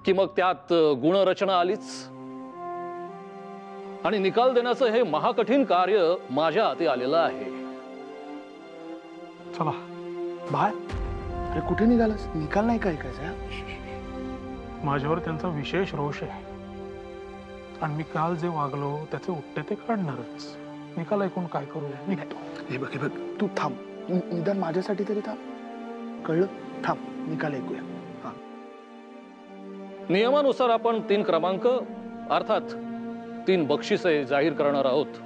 की मग त्यात गुणरचना आलीच. आणि निकाल देण्याचं हे महाकठीण कार्य माझ्या हाती आलेलं आहे.
चला बाय. अरे कुठे निघालास? निकाल नाही काय ऐकायचा?
माझ्यावर त्यांचा विशेष रोष आहे आणि मी काल जे वागलो त्याचे उत्तर ते काढणारच. निकाल ऐकून काय करू? निघतो.
हे बघ तू थांब, निदान माझ्यासाठी तरी थांब, कळलं? थांब, निकाल ऐकूया.
नियमानुसार आपण 3 क्रमांक अर्थात 3 बक्षिसे जाहीर करणार आहोत.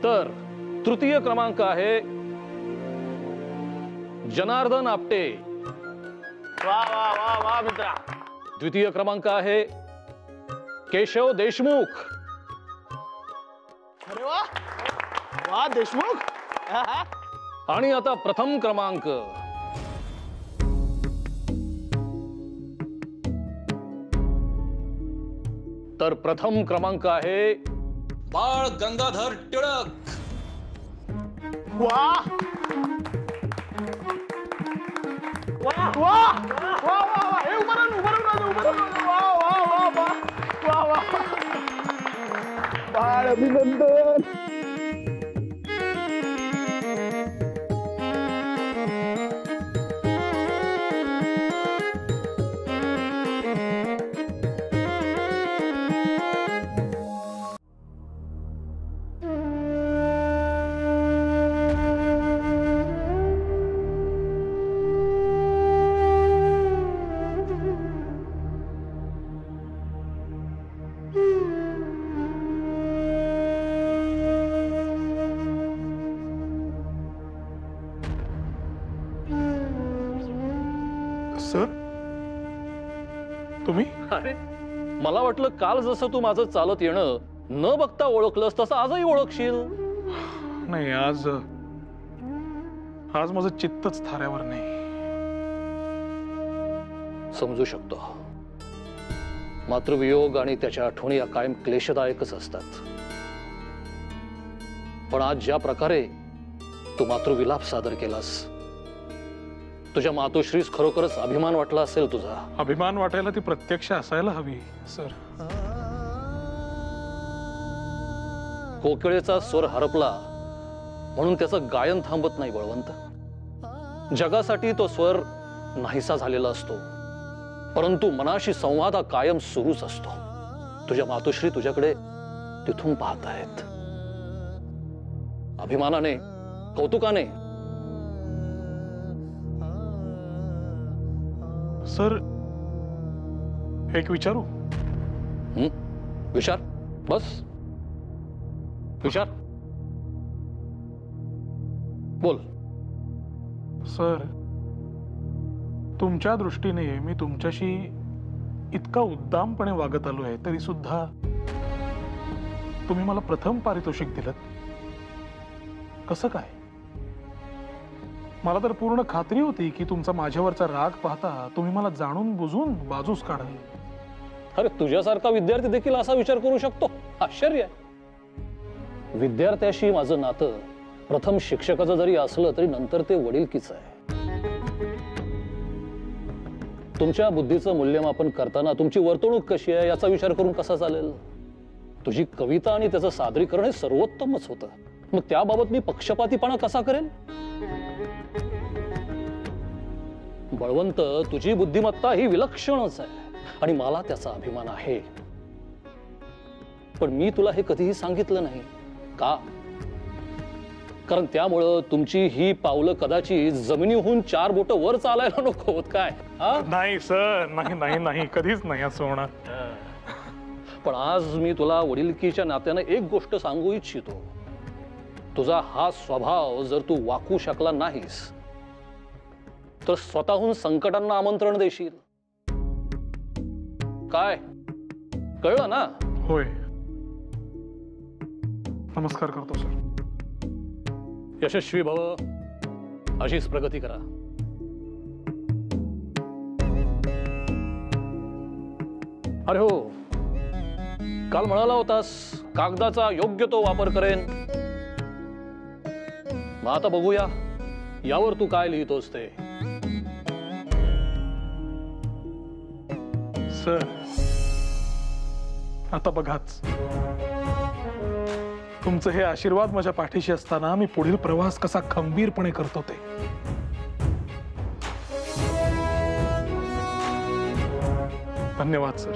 तर तृतीय क्रमांक आहे जनार्दन आपटे.
वा वा वा वा मित्रा.
द्वितीय क्रमांक आहे केशव देशमुख.
अरे वा वा देशमुख.
आणि आता प्रथम क्रमांक तर प्रथम क्रमांक आहे बाळ गंगाधर टिळक.
वा वा वा वा वा वा. हे उभं राहून वा वा वा वा वा वा. बाळ अभिनंदन.
सर तुम्ही?
अरे मला वाटलं काल जसं तू माझं चालत येणं न बघता ओळखलंस तसं आजही ओळखशील.
नाही आज माझं चित्तच थाऱ्यावर नाही.
समजू शकतो. मातृवियोग आणि त्याच्या आठवणी या कायम क्लेशदायकच असतात. पण आज ज्या प्रकारे तू मातृविलाप सादर केलास तुझ्या मातोश्रीस खरोखरच अभिमान वाटला असेल तुझा.
अभिमान वाटायला ती प्रत्यक्ष असायला हवी सर.
कोकिळेचा स्वर हरपला म्हणून त्याचं गायन थांबत नाही बळवंत. जगासाठी तो स्वर नाहीसा झालेला असतो परंतु मनाशी संवाद हा कायम सुरूच असतो. तुझ्या मातोश्री तुझ्याकडे तिथून पाहत आहेत. अभिमानाने कौतुकाने.
सर एक विचारू?
विचार. बस विचार. बोल.
सर तुमच्या दृष्टीने मी तुमच्याशी इतका उद्दामपणे वागत आलो आहे तरी सुद्धा तुम्ही मला प्रथम पारितोषिक दिलं. कसं काय? मला तर पूर्ण खात्री होती की तुमचा माझ्यावरचा राग पाहता तुम्ही मला जाणून बुजून बाजूस काढाल.
अरे तुझ्यासारखा विद्यार्थी देखील असा विचार करू शकतो? आश्चर्य आहे. विद्यार्थ्याशी माझं नातं प्रथम शिक्षकाचं जरी असलं तरी नंतर ते वडिलकीचं आहे. तुमच्या बुद्धीचं मूल्यमापन करताना तुमची वर्तणूक कशी आहे याचा विचार करून कसा चालेल? तुझी कविता आणि त्याचं सादरीकरण हे सर्वोत्तमच होतं. मग त्याबाबत मी पक्षपातीपणा कसा करेल? बळवंत तुझी बुद्धिमत्ता ही विलक्षणच आहे आणि मला त्याचा अभिमान आहे. पण मी तुला हे कधीही सांगितलं नाही. का? कारण त्यामुळं तुमची ही पावलं कदाचित जमिनीहून 4 बोटं वर चालायला नको होत काय?
नाही सर, नाही नाही नाही कधीच नाही असं होणार.
पण आज मी तुला वडिलकीच्या नात्यानं एक गोष्ट सांगू इच्छितो. तुझा हा स्वभाव जर तू वाकू शकला नाहीस तर स्वतःहून संकटांना आमंत्रण देशील. काय कळलं ना?
होय. नमस्कार करतो सर.
यशस्वी भव. अशीच प्रगती करा. अरे हो, काल म्हणाला होतास कागदाचा योग्य तो वापर करेन. मग आता बघूया यावर तू काय लिहितोस ते.
सर आता बघाच, तुमचे हे आशीर्वाद माझ्या पाठीशी असताना मी पुढील प्रवास कसा खंबीरपणे करतो ते. धन्यवाद सर.